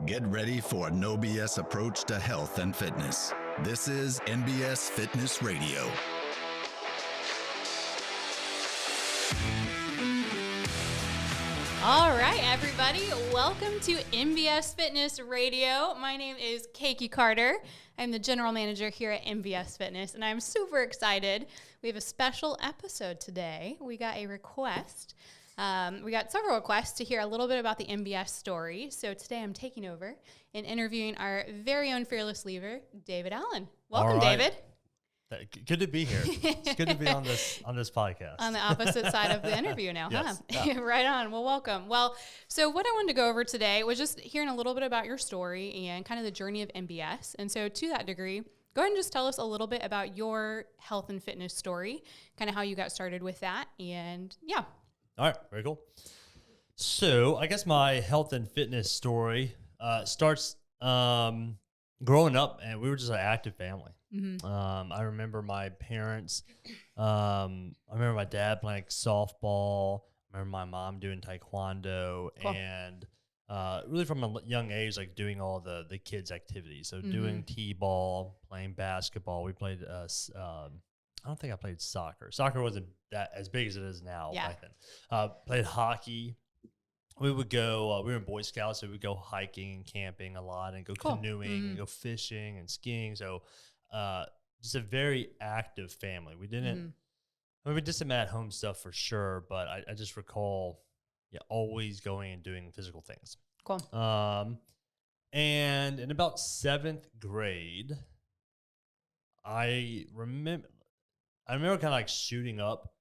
Get ready for a no BS approach to health and fitness. This is NBS Fitness Radio. All right, everybody, welcome to NBS Fitness Radio. My name is Keiki Carter. I'm the general manager here at NBS Fitness, and I'm super excited. We have a special episode today. We got a request. We got several requests to hear a little bit about the NBS story. So today I'm taking over and interviewing our very own fearless leader, David Allen. Welcome, David. Good to be here. It's good to be on this podcast. On the opposite side of the interview now, yes. huh? Yeah. Right on. Well, welcome. Well, so what I wanted to go over today was just hearing a little bit about your story and kind of the journey of NBS. And so to that degree, go ahead and just tell us a little bit about your health and fitness story, kind of how you got started with that. And yeah. All right. Very cool. So I guess my health and fitness story starts growing up, and we were just an active family. Mm-hmm. I remember my parents, I remember my dad playing softball. I remember my mom doing taekwondo, cool. And really from a young age, like doing all the kids' activities. So doing t-ball, playing basketball. We played, I don't think I played soccer. Soccer wasn't that as big as it is now back then. Played hockey. We would go, we were in Boy Scouts, so we would go hiking and camping a lot and go canoeing and go fishing and skiing. So just a very active family. We didn't, I mean, we did some at-home stuff for sure, but I just recall always going and doing physical things. Cool. And in about 7th grade, I remember kind of like shooting up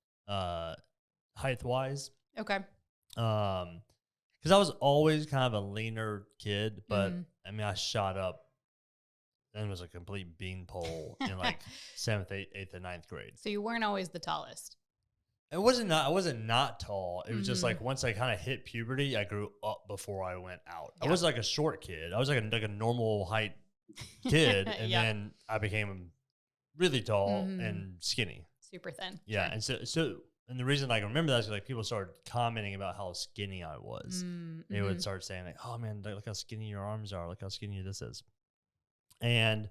height-wise. Okay. Because I was always kind of a leaner kid, but I mean, I shot up and was a complete beanpole in like 7th, 8th, and 9th grade. So you weren't always the tallest. I wasn't not tall. It was just like once I kind of hit puberty, I grew up before I went out. Yeah. I was like a short kid. I was like a normal height kid, and then I became really tall and skinny. Super thin. Yeah, sure. And the reason I can remember that is like people started commenting about how skinny I was. They would start saying like, "Oh man, look how skinny your arms are. Look how skinny this is." And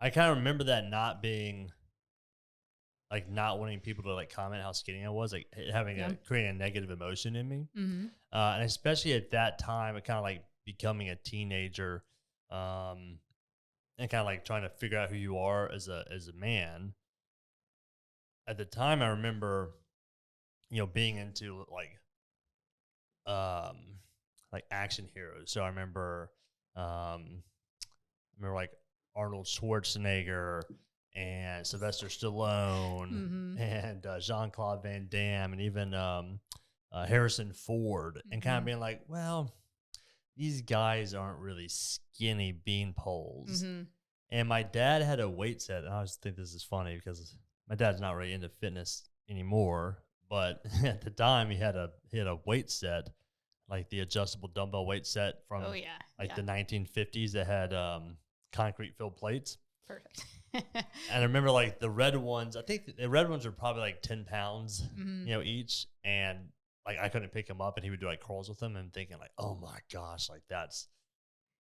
I kind of remember that not being like not wanting people to like comment how skinny I was, like having creating a negative emotion in me. And especially at that time, it kind of like becoming a teenager, and kind of like trying to figure out who you are as a man. At the time, I remember, being into like action heroes. So I remember like Arnold Schwarzenegger and Sylvester Stallone and Jean-Claude Van Damme and even Harrison Ford, and kind of being like, well, these guys aren't really skinny beanpoles. And my dad had a weight set, and I always think this is funny because my dad's not really into fitness anymore, but at the time he had a weight set, like the adjustable dumbbell weight set from the 1950s that had concrete filled plates. Perfect. And I remember like the red ones, I think the red ones were probably like 10 pounds, each. And like I couldn't pick them up, and he would do like curls with them, and thinking like, oh my gosh, like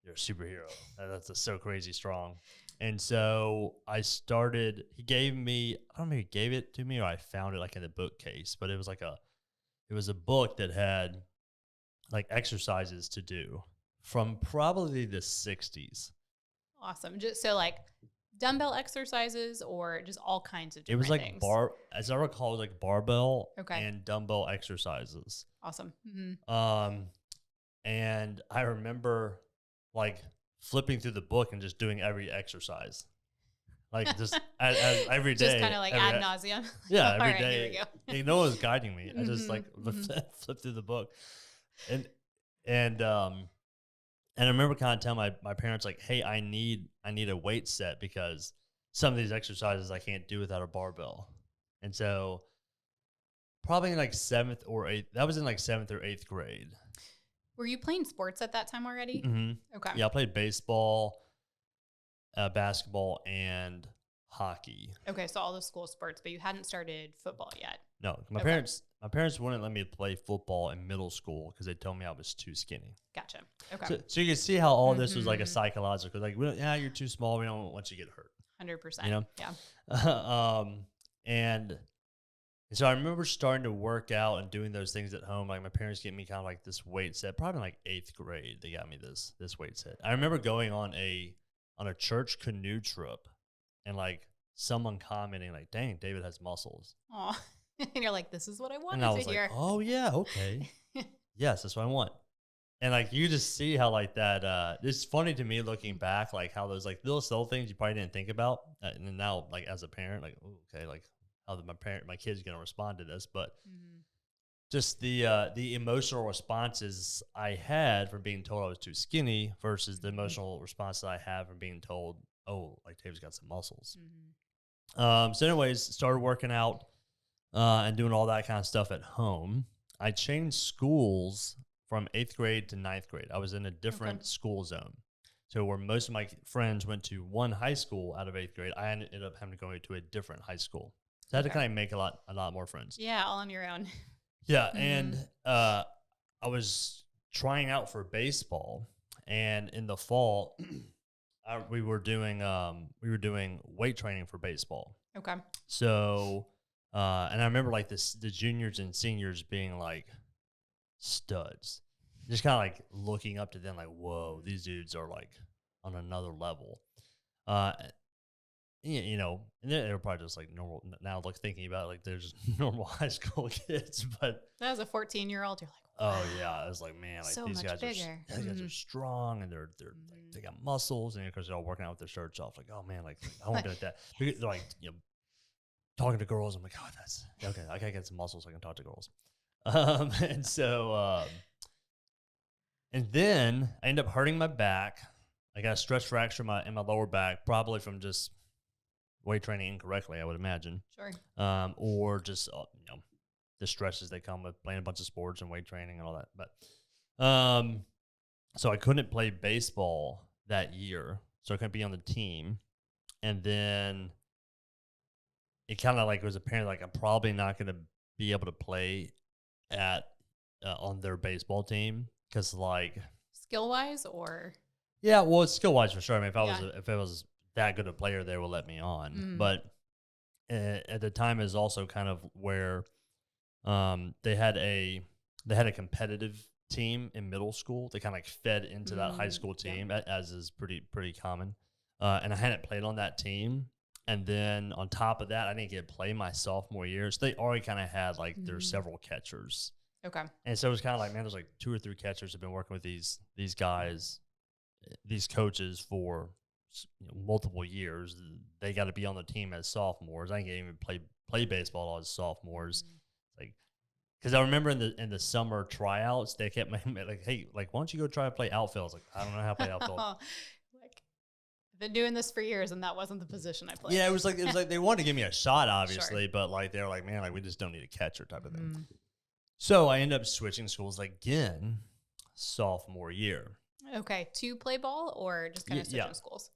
you're a superhero. That's so crazy strong. And so I started, he gave me, I don't know if he gave it to me or I found it like in the bookcase, but it was a book that had like exercises to do from probably the 60s. Awesome. Just so like dumbbell exercises or just all kinds of different things? It was like things? as I recall, it was like barbell and dumbbell exercises. Awesome. And I remember like flipping through the book and just doing every exercise, like just every day, just kind of like ad nauseum. Yeah, every right, day. Here we go. No one was guiding me. I just like flip through the book, and I remember kind of telling my parents like, "Hey, I need a weight set because some of these exercises I can't do without a barbell." And so, probably in like 7th or 8th, that was in like 7th or 8th grade. Were you playing sports at that time already? Okay. Yeah, I played baseball, basketball, and hockey. Okay, so all the school sports, but you hadn't started football yet. No, my parents my parents wouldn't let me play football in middle school because they told me I was too skinny. Gotcha. Okay. So you can see how all this was like a psychological, like, you're too small. We don't want you to get hurt. 100%. You know? Yeah. And so I remember starting to work out and doing those things at home. Like my parents gave me kind of like this weight set, probably in like 8th grade. They got me this weight set. I remember going on a church canoe trip and like someone commenting like, "Dang, David has muscles." Aw. And you're like, this is what I wanted And I was to hear. like, "Oh yeah, okay, yes, that's what I want." And like you just see how like that. It's funny to me looking back, like how those like little subtle things you probably didn't think about, and then now like as a parent, like, "Ooh, okay, like how my kid's gonna respond to this," but just the emotional responses I had from being told I was too skinny versus the emotional response that I had from being told, "Oh, like Dave's got some muscles." So anyways, started working out and doing all that kind of stuff at home. I changed schools from 8th grade to 9th grade. I was in a different school zone. So where most of my friends went to one high school out of 8th grade, I ended up having to go to a different high school. So I had to kind of make a lot more friends. Yeah, all on your own. Yeah, and I was trying out for baseball, and in the fall, we were doing weight training for baseball. Okay. So, and I remember like the juniors and seniors being like studs, just kind of like looking up to them, like, "Whoa, these dudes are like on another level." You know, and they were probably just like normal. Now, like thinking about it, like they're just normal high school kids, but As a 14-year-old, you're like, oh yeah, I was like, man, like so these much guys bigger. these guys are strong and they're like, they got muscles, and of course they're all working out with their shirts off. Like, oh man, like I want to do that. They're like, you know, talking to girls. I'm like, oh, that's okay. I gotta get some muscles so I can talk to girls. And so, and then I ended up hurting my back. I got a stress fracture in my lower back, probably from just weight training incorrectly, I would imagine. Sure. Or just you know, the stresses that come with playing a bunch of sports and weight training and all that. But so I couldn't play baseball that year, so I couldn't be on the team. And then it kind of like was apparent like I'm probably not going to be able to play at on their baseball team because like Skill-wise or? yeah, well, it's skill wise for sure. I mean, if I was that good a player, they would let me on. But at the time is also kind of where they had a competitive team in middle school. They kind of like fed into that high school team, as is pretty common. And I hadn't played on that team. And then on top of that, I didn't get to play my sophomore year. So they already kind of had like there's several catchers. Okay. And so it was kind of like, man, there's like 2 or 3 catchers have been working with these guys, these coaches for multiple years. They got to be on the team as sophomores. I didn't even play baseball as sophomores. Like, because I remember in the summer tryouts, they kept making like, hey, like, why don't you go try to play outfield? I was like, I don't know how to play outfield. Like, I've been doing this for years, and that wasn't the position I played. Yeah, it was like they wanted to give me a shot, obviously, but like they were like, man, like we just don't need a catcher type of thing. So I ended up switching schools again, sophomore year. Okay, to play ball or just kind of switching schools?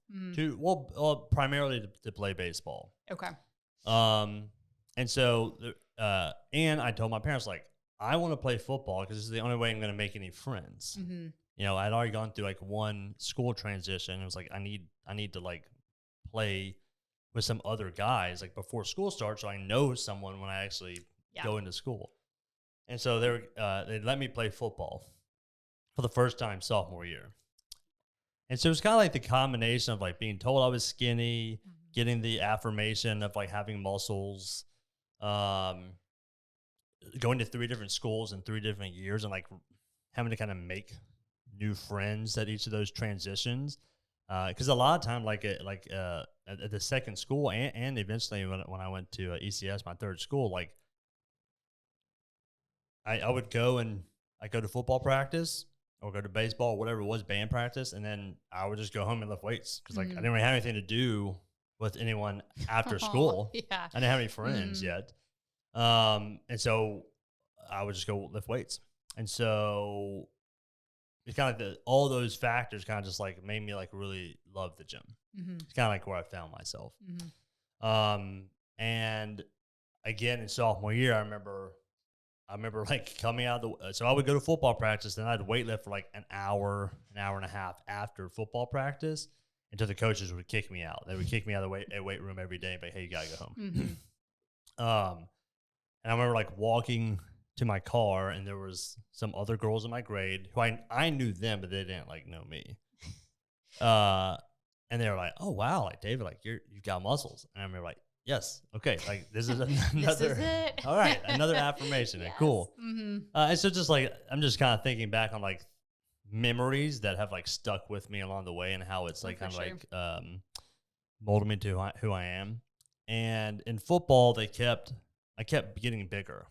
Primarily to play baseball. Okay. And so, and I told my parents, like, I want to play football because this is the only way I'm going to make any friends. You know, I'd already gone through like one school transition. It was like, I need to like play with some other guys like before school starts, so I know someone when I actually go into school. And so they let me play football for the first time sophomore year. And so it was kind of like the combination of like being told I was skinny, getting the affirmation of like having muscles, going to 3 different schools in 3 different years, and like having to kind of make new friends at each of those transitions. Because a lot of time, at the second school and eventually when I went to ECS, my third school, like I would go and I go to football practice or go to baseball, or whatever it was, band practice, and then I would just go home and lift weights because like I didn't really have anything to do with anyone after school. I didn't have any friends yet, and so I would just go lift weights. And so it's kind of like all those factors kind of just like made me like really love the gym. It's kind of like where I found myself. And again in sophomore year, I remember I remember like coming out of so I would go to football practice, and I'd weightlift for like an hour and a half after football practice until the coaches would kick me out. They would kick me out of the weight room every day, but hey, you gotta go home. And I remember like walking to my car, and there was some other girls in my grade who I knew them, but they didn't like know me. And they were like, "Oh wow, like David, like you've got muscles." And I remember like, "Yes, okay, like this is another, This is it. all right, another affirmation, Yes. and cool." Mm-hmm. And so just like I'm just kind of thinking back on like memories that have like stuck with me along the way, and how it's like kind of like molded me to who I am. And in football, I kept getting bigger.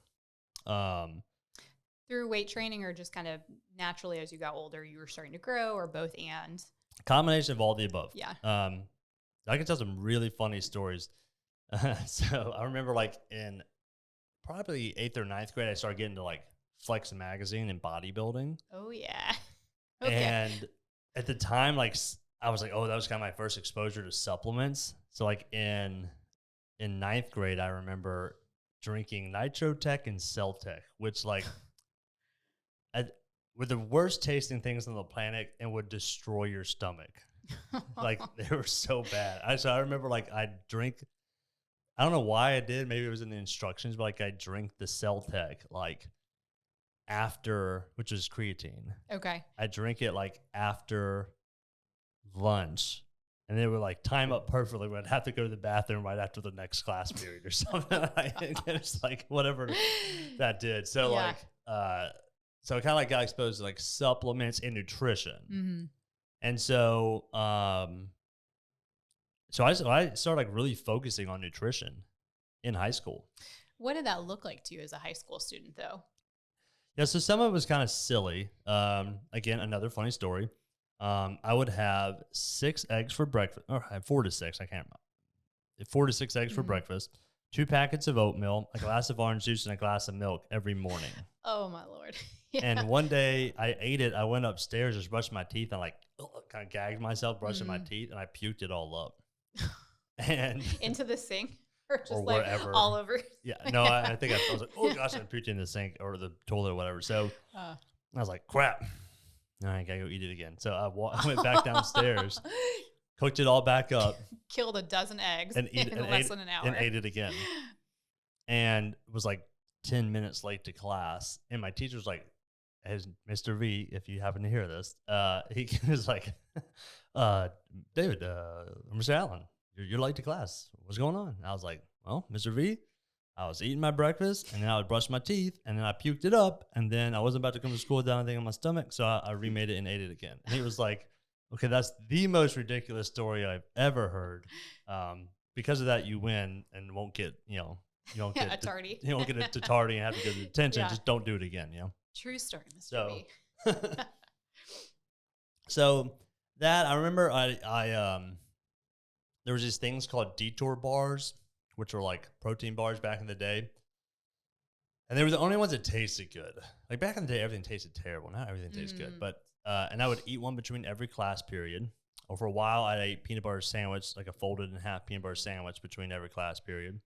Through weight training, or just kind of naturally as you got older, you were starting to grow, or both and? Combination of all the above. Yeah. I can tell some really funny stories. So I remember like in probably 8th or 9th grade, I started getting to like Flex magazine and bodybuilding. Oh yeah. Okay. And at the time, like I was like, oh, that was kind of my first exposure to supplements. So like in 9th grade, I remember drinking Nitro Tech and Cell Tech, which like were the worst tasting things on the planet and would destroy your stomach. Like they were so bad. So I remember like I don't know why I did. Maybe it was in the instructions, but like I drink the Cell Tech like after, which is creatine. Okay. I drink it like after lunch, and they would like time up perfectly. But I'd have to go to the bathroom right after the next class period or something. It's like whatever that did. So Yeah. so I kind of like got exposed to like supplements and nutrition. Mm-hmm. And so, so I started like really focusing on nutrition in high school. What did that look like to you as a high school student, though? Yeah, so some of it was kind of silly. Again, another funny story. I would have 6 eggs for breakfast, or I had 4 to 6, I can't remember. 4 to 6 eggs for breakfast, 2 packets of oatmeal, a glass of orange juice, and a glass of milk every morning. Oh my Lord. Yeah. And one day I ate it. I went upstairs, just brushed my teeth, and like kind of gagged myself brushing my teeth, and I puked it all up. And into the sink, or just or like wherever. all over? Yeah, no, I think I was like, oh gosh, I puked in the sink or the toilet or whatever. So I was like, crap. All right, I gotta go eat it again. So I went back downstairs, cooked it all back up, killed a dozen eggs and in less than an hour, and ate it again. And was like 10 minutes late to class, and my teacher was like, "As Mr. V, if you happen to hear this," he was like, "David, Mr. Allen, you're late to class. What's going on?" And I was like, "Well, Mr. V, I was eating my breakfast, and then I would brush my teeth, and then I puked it up, and then I wasn't about to come to school without anything on my stomach, so I remade it and ate it again." And he was like, "Okay, that's the most ridiculous story I've ever heard. Because of that, you win and won't get, you don't get a tardy. You don't get a tardy and have to go to detention. Yeah. Just don't do it again, you know." True story, Mr. So, V. so that I remember, there was these things called detour bars, which were like protein bars back in the day, and they were the only ones that tasted good. Like back in the day, everything tasted terrible. Now everything tastes good, but and I would eat one between every class period. Or for a while, I ate peanut butter sandwich, like a folded in half peanut butter sandwich between every class period.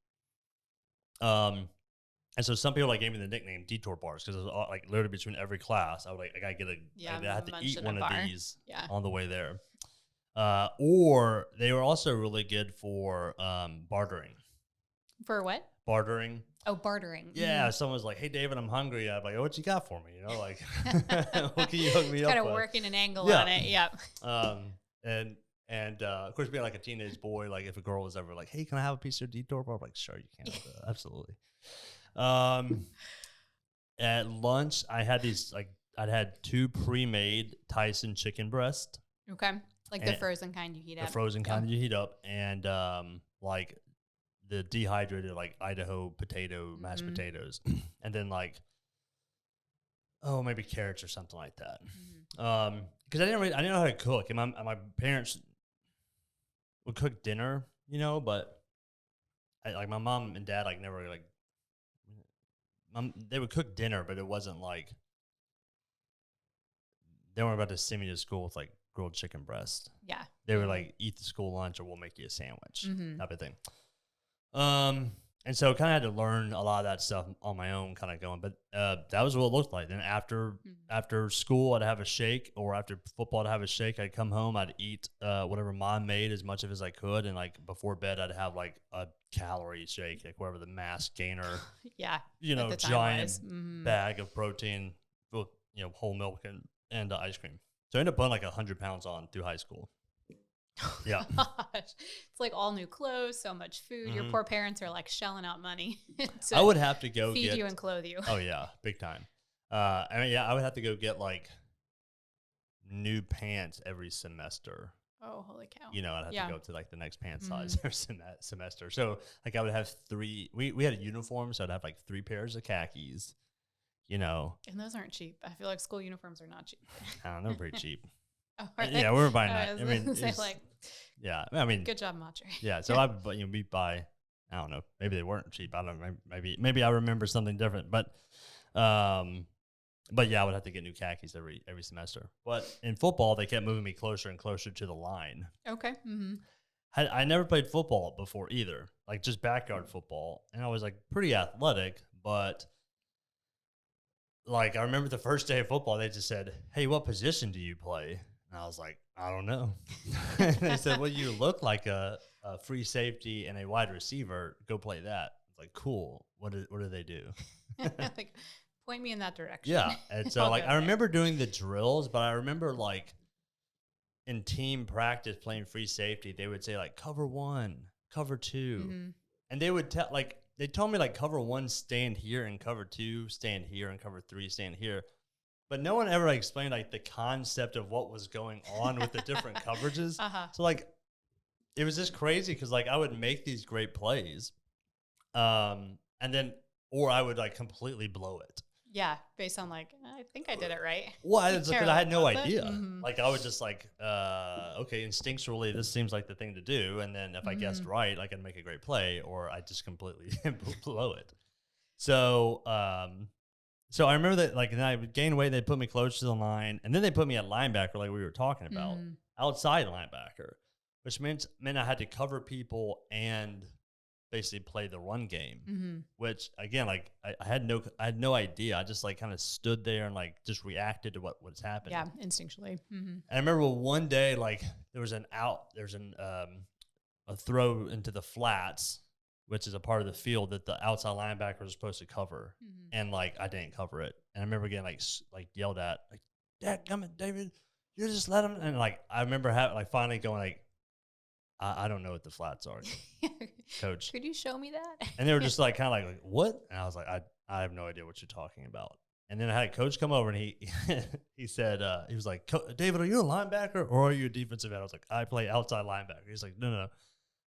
And so some people like gave me the nickname detour bars because it was like literally between every class. I would like, I gotta get I have to eat one of these on the way there. Or they were also really good for bartering. For what? Bartering. Oh, bartering. Yeah, someone was like, "Hey, David, I'm hungry." I'm like, "Oh, what you got for me?" You know, like, what can you hook me up with? Kind of working an angle on it. Yep. And of course, being like a teenage boy, like if a girl was ever like, "Hey, can I have a piece of your detour bar?" I'm like, "Sure, you can." Absolutely. At lunch, I had these I'd had 2 pre-made Tyson chicken breast. Okay. Like the frozen kind you heat up. The frozen kind you heat up, and like the dehydrated like Idaho potato mashed potatoes, and then like maybe carrots or something like that. Because I didn't know how to cook, and my parents would cook dinner, but like my mom and dad like never like they would cook dinner, but it wasn't like they weren't about to send me to school with like grilled chicken breast. Yeah. They were like, eat the school lunch or we'll make you a sandwich type of thing. And so kind of had to learn a lot of that stuff on my own, kind of going. But that was what it looked like. Then after school, I'd have a shake, or after football, I'd have a shake. I'd come home, I'd eat whatever mom made, as much of as I could, and like before bed, I'd have like a calorie shake, like whatever the mass gainer, Yeah. giant bag of protein with whole milk and ice cream. So I ended up putting like 100 pounds on through high school. Yeah. Gosh. It's like all new clothes, so much food. Your poor parents are like shelling out money to I would have to go feed you and clothe you. Oh yeah, big time. I would have to go get like new pants every semester. Oh, holy cow. I'd have to go to like the next pant size every semester. So like I would have we had a uniform, so I'd have like 3 pairs of khakis, And those aren't cheap. I feel like school uniforms are not cheap. I don't know, pretty cheap. Oh, yeah, we were buying that. Yeah, good job, Matre. Yeah, so we buy. I don't know. Maybe they weren't cheap. I don't know. Maybe I remember something different. But yeah, I would have to get new khakis every semester. But in football, they kept moving me closer and closer to the line. Okay. Mm-hmm. I never played football before either, like just backyard football, and I was like pretty athletic, but. Like I remember the first day of football, they just said, "Hey, what position do you play?" And I was like, "I don't know." And they said, "Well, you look like a free safety and a wide receiver. Go play that." It's like, cool. What do they do? Like, point me in that direction. Yeah. And so like I remember doing the drills, but I remember like in team practice playing free safety, they would say like cover 1, cover 2, and they would tell like. They told me like cover 1, stand here, and cover 2, stand here, and cover 3, stand here. But no one ever explained like the concept of what was going on with the different coverages. So like it was just crazy because like I would make these great plays, and then or I would like completely blow it. Yeah, based on like I think I did it right. Well, because I had no idea. Like I was just like, okay, instinctually, this seems like the thing to do. And then if I guessed right, I can make a great play, or I just completely blow it. So, so I remember that like then I would gain weight. They put me close to the line, and then they put me at linebacker, like we were talking about, outside linebacker, which meant I had to cover people and basically play the run game, which again, like I had no idea. I just like kind of stood there and like just reacted to what was happening. Yeah, instinctually. And I remember one day, like there was a throw into the flats, which is a part of the field that the outside linebacker was supposed to cover, and like I didn't cover it. And I remember getting like yelled at, like, "Dadgummit, David, you just let him." And like I remember finally going like, I don't know what the flats are, coach. Could you show me that? And they were just like, kind of like, what? And I was like, I have no idea what you're talking about. And then I had a coach come over and he said, he was like, "David, are you a linebacker or are you a defensive end?" I was like, "I play outside linebacker." He's like, No.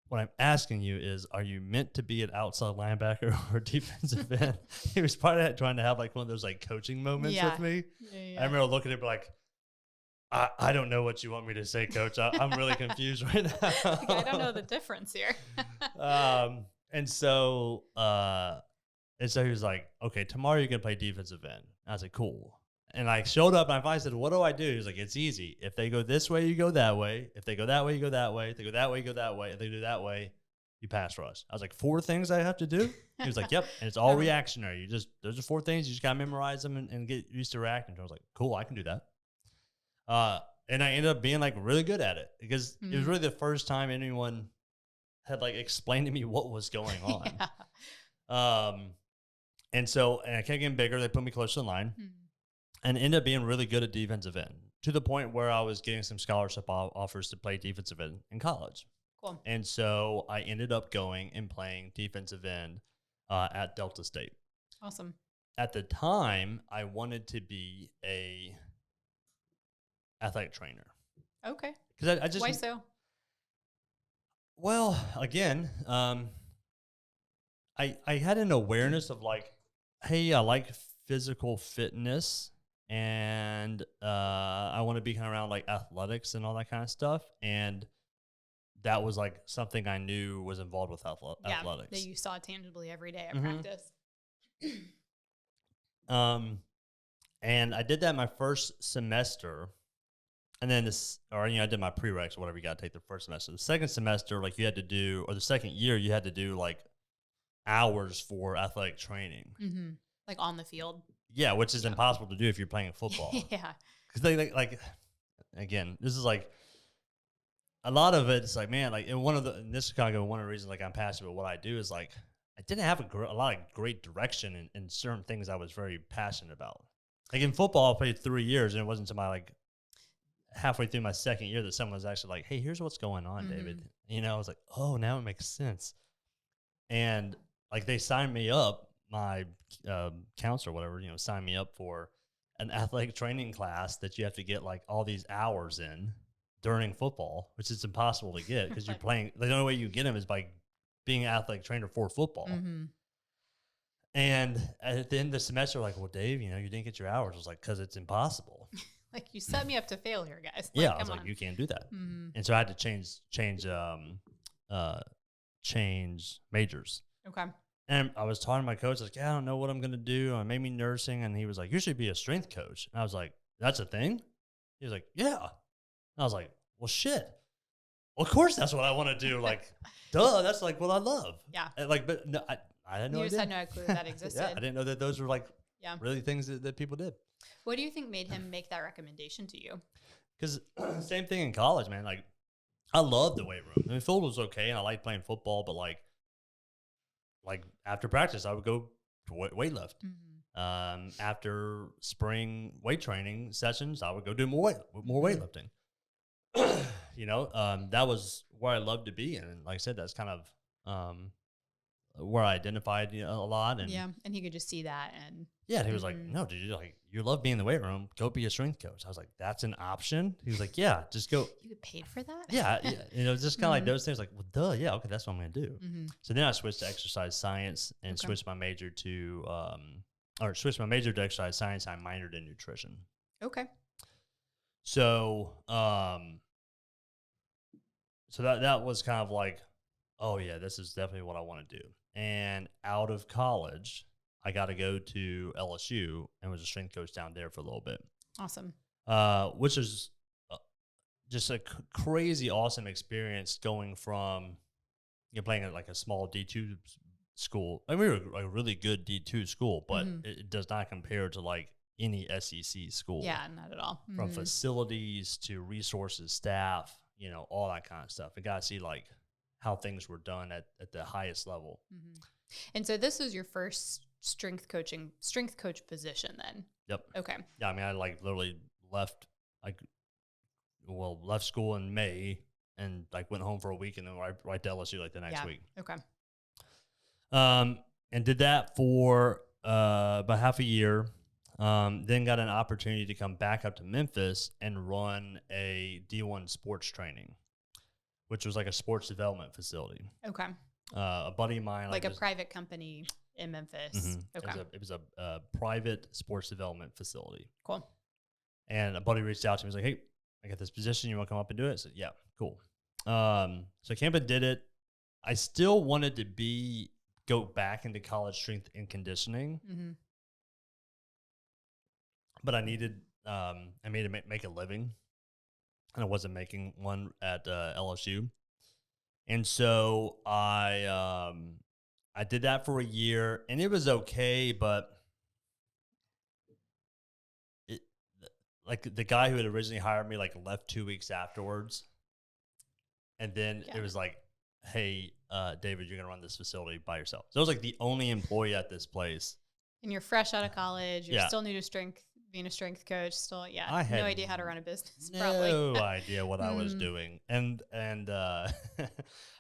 What I'm asking you is, are you meant to be an outside linebacker or defensive end? He was probably trying to have like one of those like coaching moments with me. Yeah. I remember looking at him like, I don't know what you want me to say, coach. I'm really confused right now. I don't know the difference here. And so he was like, "Okay, tomorrow you can play defensive end." I was like, "Cool." And I showed up and I finally said, "What do I do?" He was like, "It's easy. If they go this way, you go that way. If they go that way, you go that way. If they go that way, you go that way. If they do that way, you pass rush." I was like, 4 things I have to do? He was like, "Yep." And it's all reactionary. Those are 4 things. You just got to memorize them and get used to reacting. I was like, "Cool, I can do that." And I ended up being like really good at it because it was really the first time anyone had like explained to me what was going on. And I kept getting bigger. They put me close to the line and ended up being really good at defensive end to the point where I was getting some scholarship offers to play defensive end in college. Cool. And so I ended up going and playing defensive end at Delta State. Awesome. At the time, I wanted to be a athletic trainer. Okay. Because I just... Why so? Well, again, I had an awareness of like, hey, I like physical fitness, and I want to be kind of around like athletics and all that kind of stuff. And that was like something I knew was involved with athletics. That you saw tangibly every day at practice. And I did that my first semester. And then I did my prereqs, whatever you got to take the first semester. The second semester, like you had to do, or the second year, you had to do like hours for athletic training. Mm-hmm. Like on the field. Yeah, which is impossible to do if you're playing football. Yeah. Because they like, again, this is like a lot of it. It's like, man, like, and this is kind of one of the reasons like I'm passionate about what I do is like I didn't have a lot of great direction in certain things I was very passionate about. Like in football, I played 3 years, and it wasn't until my like halfway through my second year that someone was actually like, "Hey, here's what's going on, David." You know, I was like, "Oh, now it makes sense." And like they signed me up, my counselor, whatever, signed me up for an athletic training class that you have to get like all these hours in during football, which is impossible to get because you're playing. The only way you get them is by being an athletic trainer for football. Mm-hmm. And at the end of the semester, like, well, Dave, you didn't get your hours. I was like, because it's impossible. Like, you set me up to fail here, guys. Yeah, I was like, you can't do that. Mm-hmm. And so I had to change majors. Okay. And I was talking to my coach, like, yeah, I don't know what I'm going to do. I made me nursing. And he was like, you should be a strength coach. And I was like, that's a thing? He was like, yeah. And I was like, well, shit. Well, of course that's what I want to do. Like, duh, that's like what I love. Yeah. And like, but no, I had no idea. You just had no clue that existed. Yeah, I didn't know that those were like really things that people did. What do you think made him make that recommendation to you? Because same thing in college, man. Like, I loved the weight room. I mean, field was okay, and I liked playing football, but like after practice, I would go to weight lift. Mm-hmm. After spring weight training sessions, I would go do more weightlifting. That was where I loved to be, and like I said, that's kind of where I identified a lot. And and he could just see that, and and he was like, "No, dude, you love being in the weight room. Go be a strength coach." I was like, "That's an option." He was like, "Yeah, just go." You get paid for that? Yeah, just kind of like those things. Like, well, duh, yeah, okay, that's what I'm gonna do. Mm-hmm. So then I switched to exercise science and switched my major to exercise science. I minored in nutrition. Okay. So, so that was kind of like, oh yeah, this is definitely what I want to do. And out of college, I got to go to LSU and was a strength coach down there for a little bit. Awesome. Which is just a crazy awesome experience going from playing at like a small D2 school. I mean, we were a really good D2 school, but it does not compare to like any SEC school. Yeah, not at all. From facilities to resources, staff, all that kind of stuff. I got to see like how things were done at the highest level. Mm-hmm. And so this was your first strength coach position then? Yep. Okay. Yeah, I mean, I like literally left school in May and like went home for a week and then right to LSU like the next week. Okay. And did that for about half a year. Then got an opportunity to come back up to Memphis and run a D1 sports training, which was like a sports development facility. Okay. A buddy of mine, like a private company in Memphis. Mm-hmm. Okay. It was a private sports development facility. Cool. And a buddy reached out to me. He was like, "Hey, I got this position. You want to come up and do it?" I said, "Yeah, cool." So I came and did it. I still wanted to go back into college strength and conditioning, but I needed I made to make a living, and I wasn't making one at LSU. And so I did that for a year, and it was okay, but like the guy who had originally hired me like left 2 weeks afterwards, and then it was like, "Hey, David, you're gonna run this facility by yourself." So I was like the only employee at this place, and you're fresh out of college. You're still new to being a strength coach. Still, I had no idea how to run a business. No idea what I was doing, and I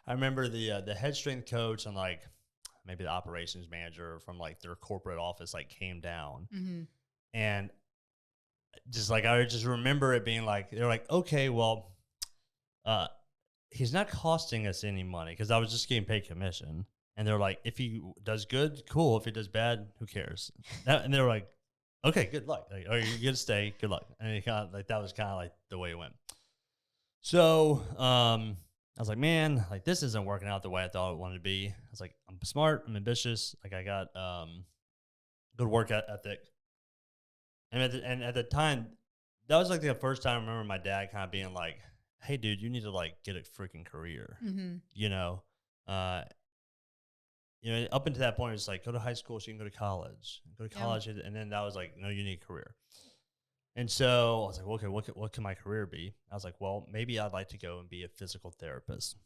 remember the head strength coach and like maybe the operations manager from like their corporate office like came down, and just like I just remember it being like they're like, "Okay, well, he's not costing us any money," because I was just getting paid commission, and they're like, "If he does good, cool. If he does bad, who cares?" And they were like, "Okay, good luck. Like, oh, you're gonna stay. Good luck." And it kind of like that was kind of like the way it went. So I was like, "Man, like this isn't working out the way I thought it wanted to be." I was like, "I'm smart. I'm ambitious. Like I got good work ethic." And at the time, that was like the first time I remember my dad kind of being like, "Hey, dude, you need to like get a freaking career," up until that point, it's like, go to high school so you can go to college. Go to college, and then that was like, no, you need a career. And so I was like, well, okay, what can my career be? I was like, well, maybe I'd like to go and be a physical therapist.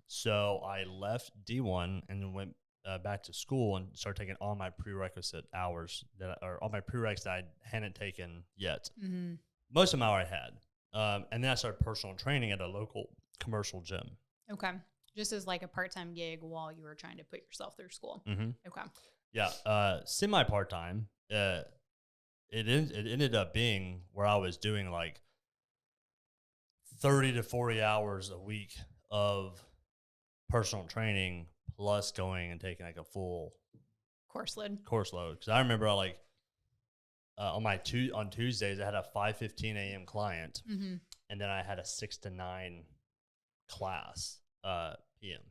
So I left D1 and then went back to school and started taking all my prerequisite hours or all my prereqs that I hadn't taken yet. Mm-hmm. Most of them I had. And then I started personal training at a local commercial gym. Okay. Just as like a part-time gig while you were trying to put yourself through school. Mm-hmm. Okay. Yeah. Semi-part-time. It ended up being where I was doing like 30 to 40 hours a week of personal training plus going and taking like a full course load. Because I remember on Tuesdays I had a 5:15 a.m. client, mm-hmm. and then I had a 6 to 9 class p.m.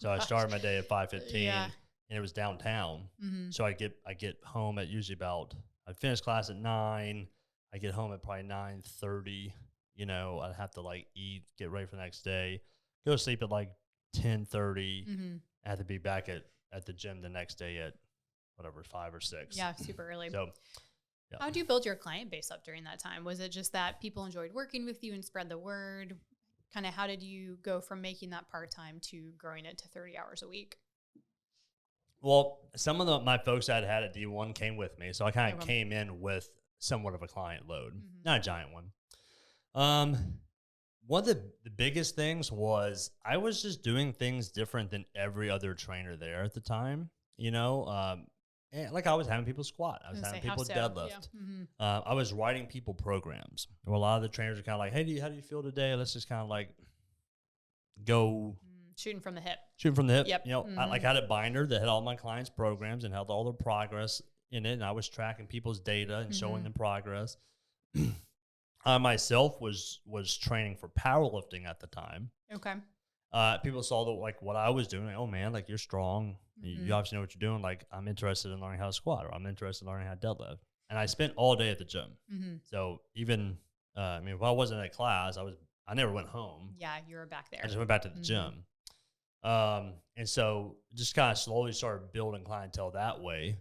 So I started my day at 5:15, and it was downtown. Mm-hmm. So I get home at usually I'd finish class at 9. I get home at probably 9:30. I'd have to like eat, get ready for the next day, go to sleep at like 10:30. Mm-hmm. I had to be back at the gym the next day at whatever 5 or 6. Yeah, super early. So, yeah. How did you build your client base up during that time? Was it just that people enjoyed working with you and spread the word? Kind of how did you go from making that part-time to growing it to 30 hours a week? Well, some of my folks I had at D1 came with me, so I kind of came in with somewhat of a client load, mm-hmm. not a giant one. One of the biggest things was I was just doing things different than every other trainer there at the time. And like I was having people squat, I was having people deadlift. Yeah. Mm-hmm. I was writing people programs. Well, a lot of the trainers are kind of like, "Hey, how do you feel today? Let's just kind of like go." Shooting from the hip. Yep. Mm-hmm. I had a binder that had all my clients' programs and held all their progress in it, and I was tracking people's data and mm-hmm. showing them progress. I myself was training for powerlifting at the time. Okay. People saw what I was doing. Like, oh man, like you're strong. Mm-hmm. You obviously know what you're doing. Like I'm interested in learning how to squat, or I'm interested in learning how to deadlift. And I spent all day at the gym. Mm-hmm. So even if I wasn't at class, I never went home. Yeah, you were back there. I just went back to the mm-hmm. gym. And so just kind of slowly started building clientele that way.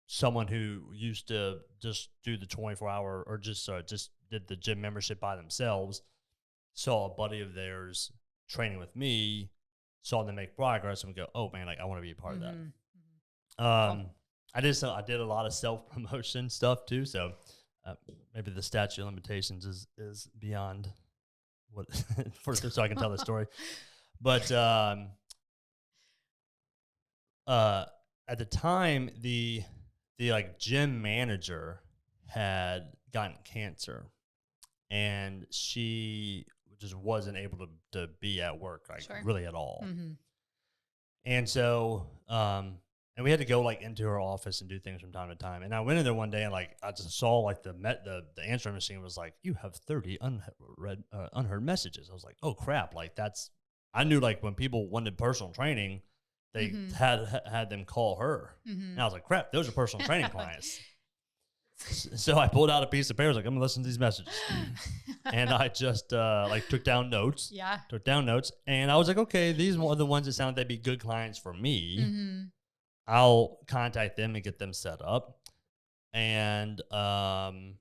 Someone who used to just do the 24-hour or just did the gym membership by themselves saw a buddy of theirs training with me, saw them make progress, and would go, "Oh man, like I want to be a part mm-hmm. of that." Mm-hmm. I did a lot of self-promotion stuff too. So maybe the statute of limitations is beyond what so I can tell the story. But at the time, the like gym manager had gotten cancer, and she just wasn't able to be at work really at all. Mm-hmm. And so and we had to go like into her office and do things from time to time. And I went in there one day and like I just saw like the answering machine was like, "You have 30 unheard messages." I was like, "Oh crap!" Like I knew like when people wanted personal training, they mm-hmm. had them call her, mm-hmm. and I was like, "Crap, those are personal training clients." So I pulled out a piece of paper, I was like, "I'm gonna listen to these messages," and I just took down notes. Yeah, took down notes, and I was like, "Okay, these are the ones that sound like they'd be good clients for me. Mm-hmm. I'll contact them and get them set up, and the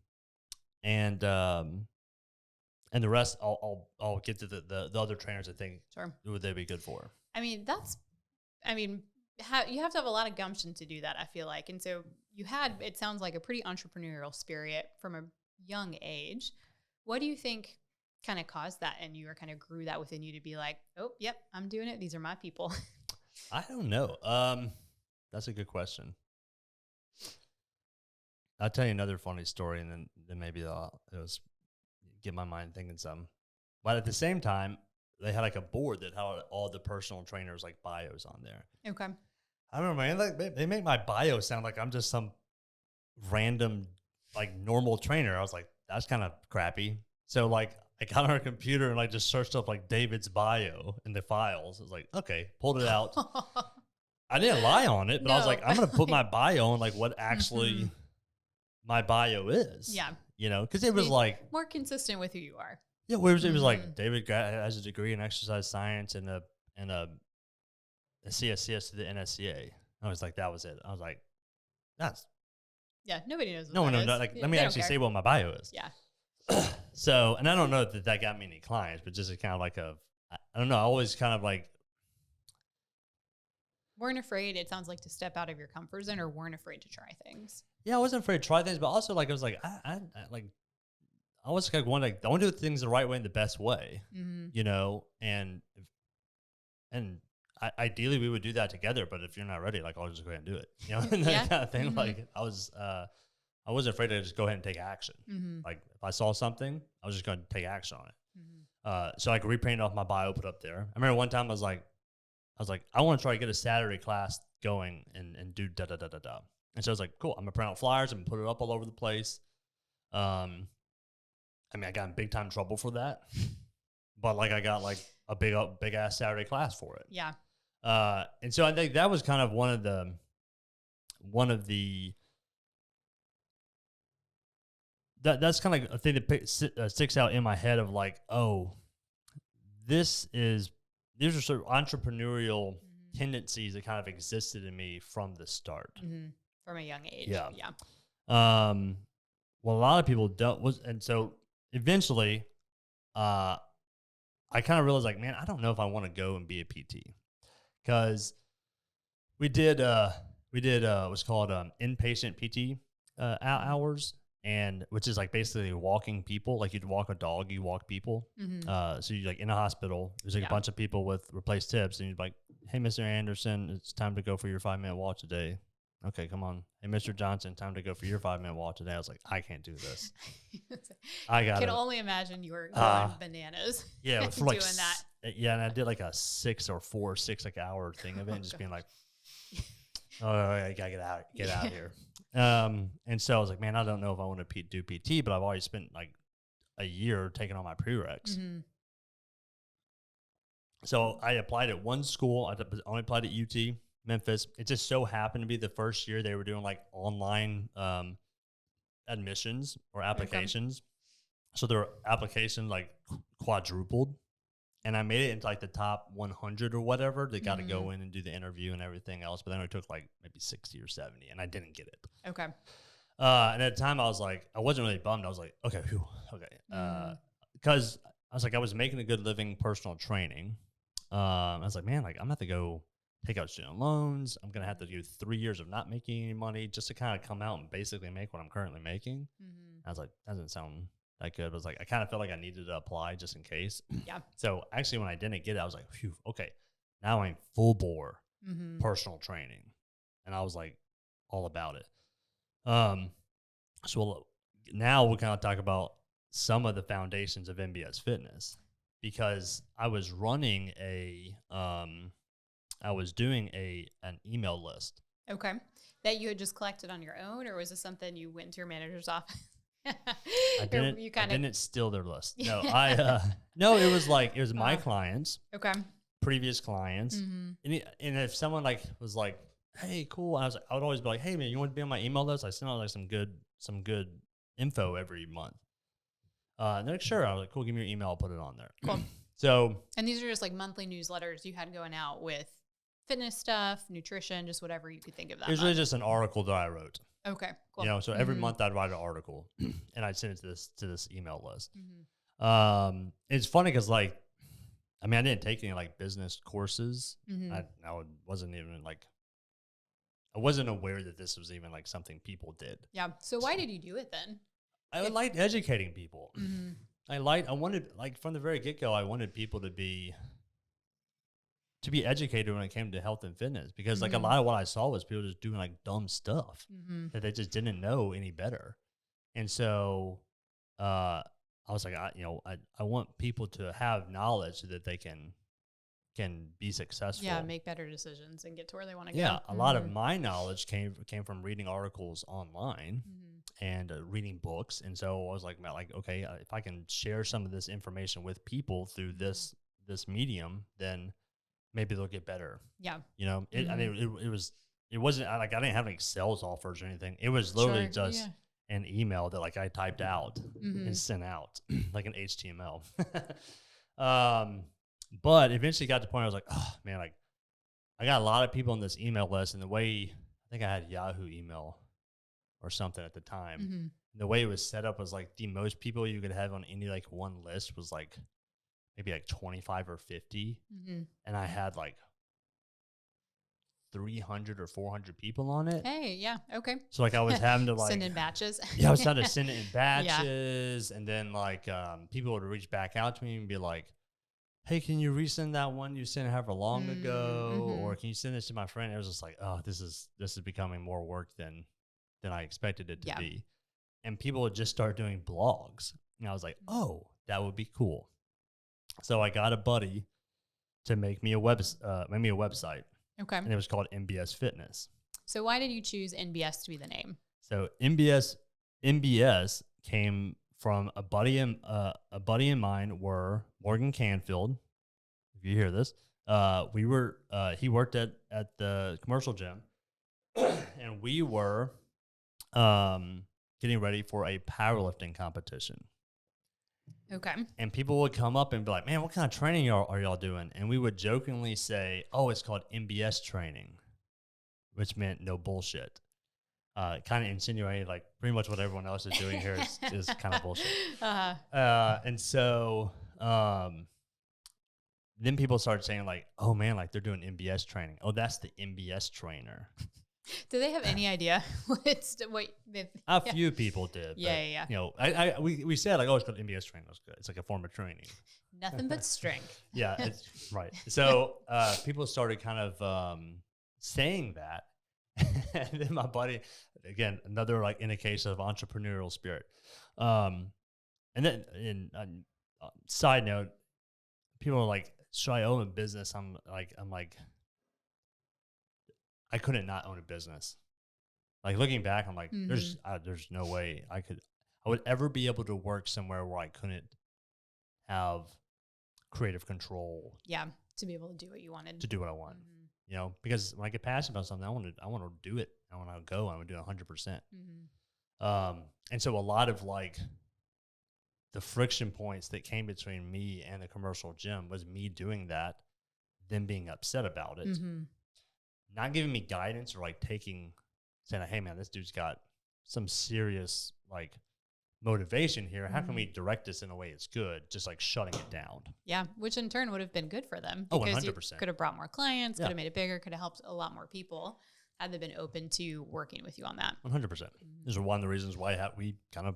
rest I'll get to the other trainers I think who they'd be good for." You have to have a lot of gumption to do that, I feel like. And so you had, it sounds like, a pretty entrepreneurial spirit from a young age. What do you think kind of caused that? And you were kind of grew that within you to be like, "Oh, yep, I'm doing it. These are my people." I don't know. That's a good question. I'll tell you another funny story, and then maybe it'll get my mind thinking some. But at the same time, they had like a board that had all the personal trainers like bios on there. Okay. I remember, man, like they make my bio sound like I'm just some random like normal trainer. I was like, that's kind of crappy. So like I got on our computer and like just searched up like David's bio in the files. I was like, okay, pulled it out. I didn't lie on it, but I was like, I'm gonna put my bio on like what actually mm-hmm. my bio is. Yeah. Because it was like more consistent with who you are. Yeah, it was like David has a degree in exercise science and CSCS to the NSCA. I was like, that was it. I was like, that's Yeah, nobody knows what no one that knows. is. Like, Yeah, let me they don't actually care. say what my bio is. Yeah. So, and I don't know that got me any clients, but just kind of like I don't know. I always kind of like, Weren't afraid, it sounds like, to step out of your comfort zone, or weren't afraid to try things. yeah, I wasn't afraid to try things, but also like, I was like, I was like, one, like, I want to do things the right way and the best way, you know, and ideally we would do that together, but if you're not ready, like, I'll just go ahead and do it, you know, and that kind of thing. Like, I wasn't afraid to just go ahead and take action. Like, if I saw something, I was just going to take action on it. So I could reprint off my bio, put up there. I remember one time I was like, I want to try to get a Saturday class going and do da da da da da. And so I was like, cool, I'm gonna print out flyers and put it up all over the place. I mean, I got in big time trouble for that, but like, I got like a big ass Saturday class for it. Yeah. And so I think that was kind of one of the that's kind of like a thing that sticks out in my head of like, oh, these are sort of entrepreneurial tendencies that kind of existed in me from the start. From a young age. Yeah. Yeah. Well, a lot of people don't and so eventually, I kind of realized like, man, I don't know if I want to go and be a PT, because we did what's called inpatient PT hours, and which is like basically walking people. Like, you'd walk a dog, you walk people. So you like in a hospital, there's like a bunch of people with replaced hips, and you'd like, hey, Mr. Anderson, it's time to go for your 5-minute walk today. Okay, come on. Hey, Mr. Johnson, time to go for your 5-minute walk today. I was like, I can't do this. I can only imagine you were going bananas. Yeah, for like doing that. Yeah, and I did like a 6 like hour thing of it, and just being like, oh, I gotta get out of here. And so I was like, man, I don't know if I want to do PT, but I've already spent like a year taking on my prereqs. So I applied at one school. I only applied at UT Memphis. It just so happened to be the first year they were doing like online admissions or applications. So their application like quadrupled, and I made it into like the top 100 or whatever. They got to go in and do the interview and everything else, but then it took like maybe 60 or 70, and I didn't get it. Okay. And at the time I was like, I wasn't really bummed. I was like, okay, whew, okay. Because I was like, I was making a good living personal training. I was like, man, like, I'm going to have to go take out student loans. I'm going to have to do 3 years of not making any money just to kind of come out and basically make what I'm currently making. I was like, that doesn't sound that good. But I was like, I kind of felt like I needed to apply just in case. Yeah. So actually, when I didn't get it, I was like, phew, okay, now I'm full bore personal training. And I was like, all about it. So now we'll kind of talk about some of the foundations of NBS Fitness, because I was running I was doing an email list. Okay. That you had just collected on your own, or was this something you went to your manager's office? I didn't steal their list. No, no, it was my clients. Okay. Previous clients. And if someone like was like, hey, cool. I would always be like, hey man, you want to be on my email list? I send out like some good info every month. And they're like, sure. I was like, cool, give me your email, I'll put it on there. Cool. So, and these are just like monthly newsletters you had going out with fitness stuff, nutrition, just whatever you could think of that. It was really just an article that I wrote. Okay, cool. You know, so every month I'd write an artiel and I'd send it to this email list. It's funny because like, I mean, I didn't take any like business courses. I wasn't even like, I wasn't aware that this was even like something people did. Yeah. So why did you do it then? I liked educating people. I wanted, like, from the very get-go, I wanted people to be educated when it came to health and fitness, because like a lot of what I saw was people just doing like dumb stuff that they just didn't know any better. And so I was like, I want people to have knowledge so that they can be successful. Yeah, make better decisions and get to where they want to go. Yeah, a lot of my knowledge came from reading articles online and reading books. And so I was like, okay, if I can share some of this information with people through this medium, then maybe they'll get better. Yeah. You know, I mean, it wasn't like I didn't have any sales offers or anything. It was literally just an email that like I typed out and sent out like an HTML. But eventually got to the point where I was like, oh man, like I got a lot of people on this email list, and the way I think I had Yahoo email or something at the time. Mm-hmm. The way it was set up was like the most people you could have on any like one list was like maybe like 25 or 50. Mm-hmm. And I had like 300 or 400 people on it. Hey, yeah, okay. So like I was having to like send in batches. I was having to send it in batches, and then like people would reach back out to me and be like, "Hey, can you resend that one you sent however long ago, or can you send this to my friend?" It was just like, "Oh, this is becoming more work than I expected it to be." And people would just start doing blogs, and I was like, "Oh, that would be cool." So I got a buddy to make me a website. Okay. And it was called NBS Fitness. So why did you choose NBS to be the name? So NBS came from a buddy of mine were Morgan Canfield. If you hear this, he worked at the commercial gym, and we were getting ready for a powerlifting competition. Okay. And people would come up and be like, "Man, what kind of training are y'all doing?" And we would jokingly say, "Oh, it's called NBS training," which meant no bullshit. Kind of insinuating like pretty much what everyone else is doing here is kind of bullshit. And so then people started saying like, "Oh man, like they're doing NBS training. Oh, that's the NBS trainer." Do they have any idea A few people did. Yeah. You know, we said like, "Oh, it's called NBS training." That's good. It's like a form of training. Nothing but strength. Yeah, it's right. So people started kind of saying that, and then my buddy, again, another like indication of entrepreneurial spirit. And then, side note, people are like, "Should I own a business?" I'm like. I couldn't not own a business. Like looking back, I'm like, there's no way I would ever be able to work somewhere where I couldn't have creative control. Yeah, to be able to do what you wanted. To do what I want. You know, because when I get passionate about something, I want to do it. I want to go. I want to do it 100%. And so a lot of like the friction points that came between me and the commercial gym was me doing that, them being upset about it. Not giving me guidance or like saying, "Hey man, this dude's got some serious like motivation here. How can we direct this in a way it's good?" Just like shutting it down. Yeah, which in turn would have been good for them. Oh, because 100%. You could have brought more clients, could have made it bigger, could have helped a lot more people had they been open to working with you on that. 100%. This is one of the reasons why we kind of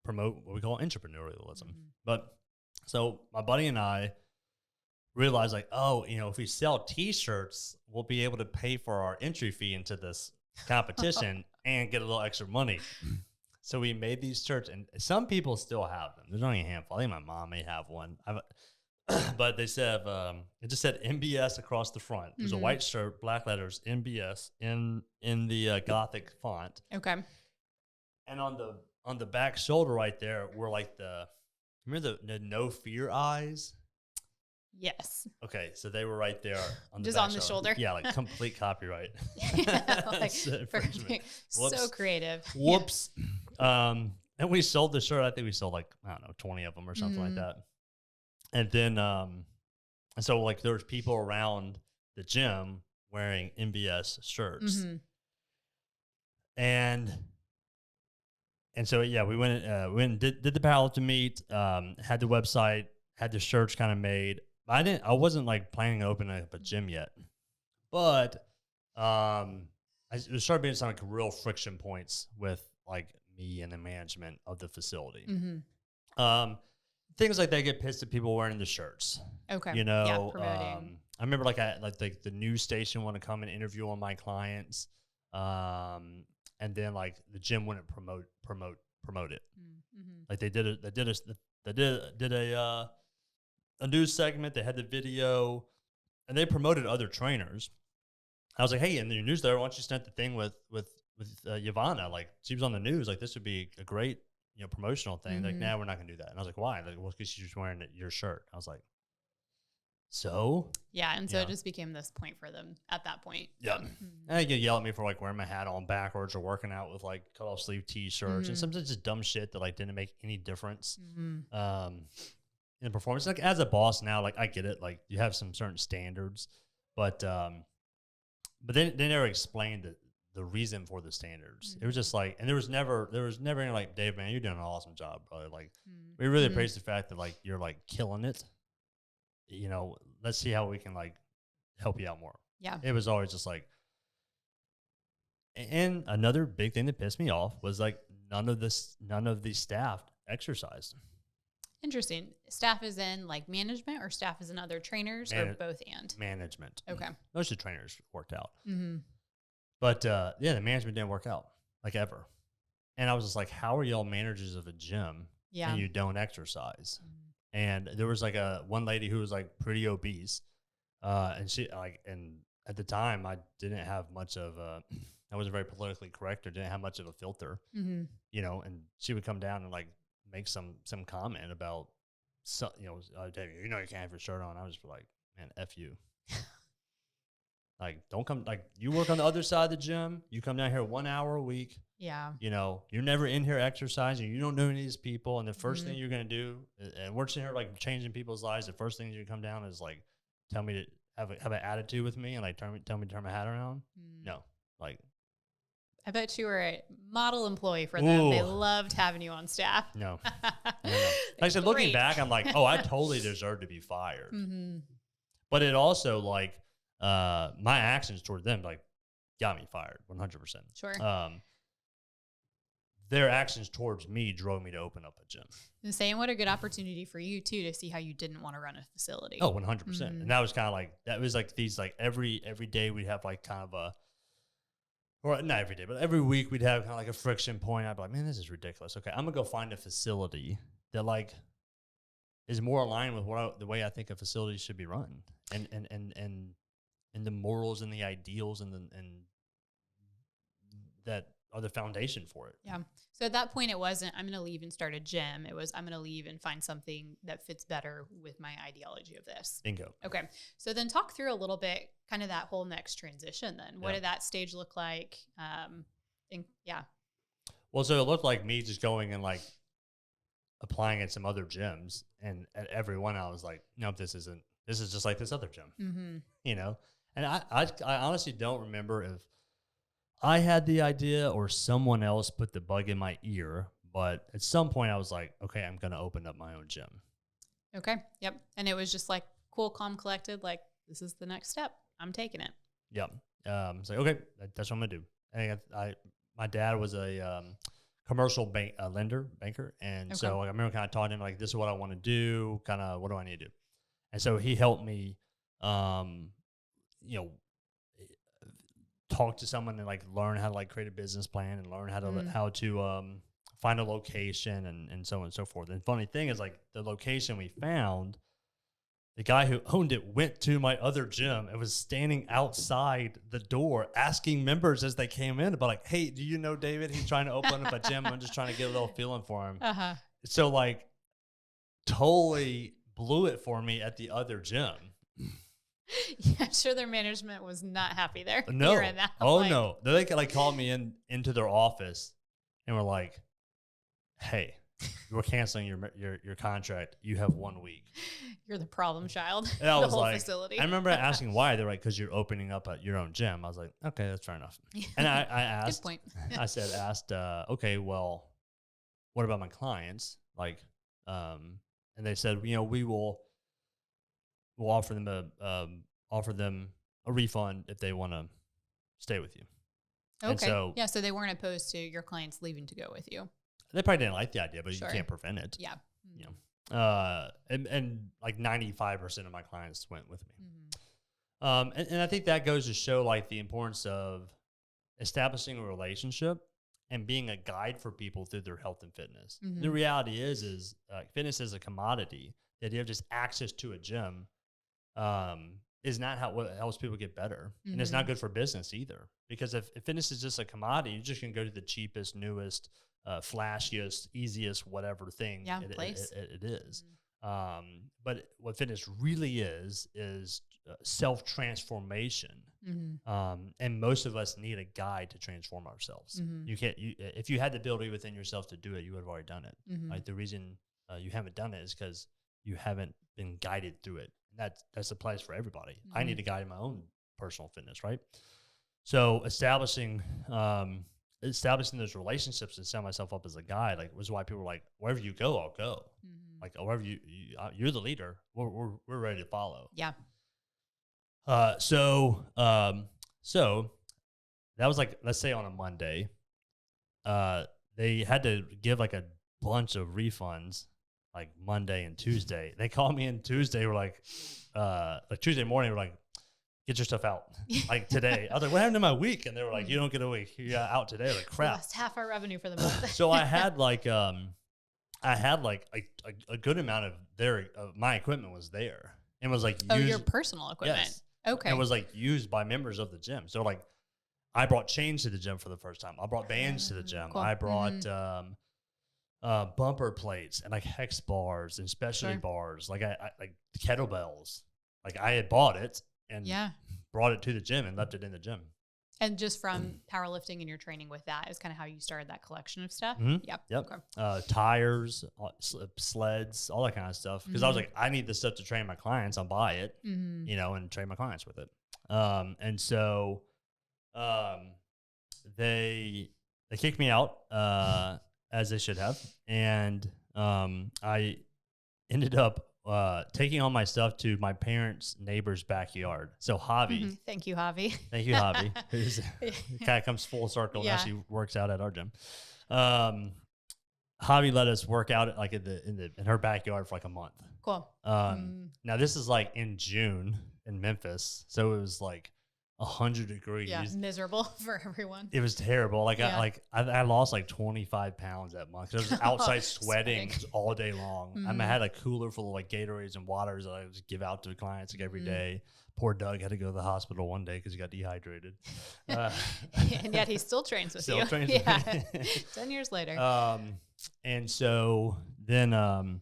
promote what we call entrepreneurialism. But so my buddy and I realized like, oh, you know, if we sell T-shirts, we'll be able to pay for our entry fee into this competition and get a little extra money. So we made these shirts, and some people still have them. There's only a handful. I think my mom may have one. But they said it just said NBS across the front. There's a white shirt, black letters, NBS in the Gothic font. Okay. And on the back shoulder right there were like remember the no fear eyes? Yes. Okay, so they were right there on the just back on the shoulder. Yeah, like complete copyright. Like, so creative. Whoops. And we sold the shirt. I think we sold like, I don't know, 20 of them or something like that. And then and so like there was people around the gym wearing NBS shirts. And so yeah, we went and did the powerlifting meet, had the website, had the shirts kind of made. I wasn't like planning on opening up a gym yet, but it started being some like real friction points with like me and the management of the facility. Things like that get pissed at people wearing the shirts. Okay, you know, promoting. I remember like the news station wanted to come and interview one of my clients, and then like the gym wouldn't promote it. Like they did a news segment. They had the video, and they promoted other trainers. I was like, "Hey, in your newsletter, why don't you send the thing with Yvonne? Like, she was on the news. Like, this would be a great, you know, promotional thing." Like, "Nah, we're not gonna do that." And I was like, "Why?" Like, "Well, because she's just wearing your shirt." I was like, "So?" Yeah, and so it just became this point for them at that point. Yeah, and they get yell at me for like wearing my hat on backwards or working out with like cut off sleeve T-shirts and sometimes just dumb shit that like didn't make any difference. In performance. Like as a boss now, like I get it. Like you have some certain standards, but but then they never explained the reason for the standards. It was just like, and there was never any like, Dave, man, you're doing an awesome job, brother. Like, we really praise the fact that like you're like killing it. You know, let's see how we can like help you out more. Yeah. It was always just like, and another big thing that pissed me off was like none of the staff exercised. Interesting. Staff is in like management, or staff is in other trainers, or both and? Management. Okay. Most of the trainers worked out. But yeah, the management didn't work out like ever. And I was just like, how are y'all managers of a gym and you don't exercise? And there was like one lady who was like pretty obese. And she like, and at the time I didn't have much of I wasn't very politically correct or didn't have much of a filter, you know, and she would come down and like make some comment about, you know, Dave, you know, you can't have your shirt on. I was like, man, F you. Like, don't come, like, you work on the other side of the gym. You come down here 1 hour a week. Yeah. You know, you're never in here exercising. You don't know any of these people. And the first thing you're going to do, and we're sitting here like changing people's lives. The first thing you come down is like, tell me to have an attitude with me and like tell me to turn my hat around. No, like, I bet you were a model employee for them. They loved having you on staff. No. Like I said, looking back, I'm like, oh, I totally deserve to be fired. But it also like, my actions toward them like got me fired 100%. Sure. Their actions towards me drove me to open up a gym. And saying what a good opportunity for you too, to see how you didn't want to run a facility. Oh, 100%. And that was kind of like, that was like these, like every day we'd have like kind of or not every day, but every week we'd have kind of like a friction point. I'd be like, man, this is ridiculous. Okay, I'm gonna go find a facility that like is more aligned with the way I think a facility should be run, and the morals and the ideals and that are the foundation for it. Yeah. So at that point, it wasn't, I'm going to leave and start a gym. It was, I'm going to leave and find something that fits better with my ideology of this. Bingo. Okay. So then talk through a little bit, kind of that whole next transition then. What did that stage look like? Well, so it looked like me just going and like applying at some other gyms, and at every one I was like, nope, this is just like this other gym, you know? And I honestly don't remember if I had the idea or someone else put the bug in my ear, but at some point I was like, okay, I'm going to open up my own gym. Okay. Yep. And it was just like cool, calm, collected. Like, this is the next step. I'm taking it. Yep. It's like, okay, that's what I'm going to do. And my dad was a commercial banker. And so I remember kind of talking to him like, this is what I want to do. Kind of, what do I need to do? And so he helped me, you know, talk to someone and like learn how to like create a business plan and learn how to find a location and so on and so forth. And funny thing is like the location we found, the guy who owned it went to my other gym and was standing outside the door asking members as they came in about like, hey, do you know David? He's trying to open up a gym. I'm just trying to get a little feeling for him. So like totally blew it for me at the other gym. Yeah, I'm sure their management was not happy there. No. That. Oh, like, no. They like called me into their office and were like, hey, we're canceling your contract. You have 1 week. You're the problem child. And I the was whole like, facility. I remember asking why. They're like, because you're opening up your own gym. I was like, okay, that's fair enough. And I asked, good point. Okay, well, what about my clients? Like, and they said, you know, we'll offer them a refund if they want to stay with you. Okay. And so, yeah, so they weren't opposed to your clients leaving to go with you. They probably didn't like the idea, but Sure. you can't prevent it. Yeah. You know, and like 95% of my clients went with me. And I think that goes to show like the importance of establishing a relationship and being a guide for people through their health and fitness. The reality is fitness is a commodity. The idea of just access to a gym is not what helps people get better. And it's not good for business either. Because if fitness is just a commodity, you're just going to go to the cheapest, newest, flashiest, easiest, whatever thing it is. But what fitness really is self-transformation. And most of us need a guide to transform ourselves. You can't, if you had the ability within yourself to do it, you would have already done it. Like the reason you haven't done it is because you haven't been guided through it. And that applies for everybody. I need a guide in my own personal fitness, right? So establishing those relationships and setting myself up as a guide, like, was why people were like, wherever you go, I'll go. Like, wherever you're the leader, we're ready to follow. Yeah. So that was like, let's say on a Monday, they had to give like a bunch of refunds like Monday and Tuesday. They called me in Tuesday. We're like Tuesday morning, we're like, get your stuff out like today. I was like, what happened to my week? And they were like, you don't get a week. You're out today. Like, crap. We lost half our revenue for the month. So I had like a good amount of my equipment was there and was like your personal equipment. Yes. Okay. And it was like used by members of the gym. So like I brought chains to the gym for the first time. I brought bands to the gym. Cool. I brought bumper plates and like hex bars and specialty bars. Like I like kettlebells. Like I had bought it and brought it to the gym and left it in the gym. And just from powerlifting and your training with that is kind of how you started that collection of stuff? Yep. Okay. Tires, sleds, all that kind of stuff. Because I was like, I need this stuff to train my clients. I'll buy it, and train my clients with it. And so they kicked me out, as they should have. And I ended up taking all my stuff to my parents' neighbor's backyard. So Javi. Thank you, Javi. Thank you, Javi. Who's kind of comes full circle. Now she works out at our gym. Javi let us work out like in her backyard for like a month. Cool. Now this is like in June in Memphis, so it was like 100 degrees. Yeah, miserable for everyone. It was terrible. Like I lost like 25 pounds that month. I was outside sweating all day long. I had a cooler full of like Gatorades and waters that I would just give out to the clients like every day. Poor Doug had to go to the hospital one day because he got dehydrated. And yet he still trains with you. Trains with me. 10 years later. And so then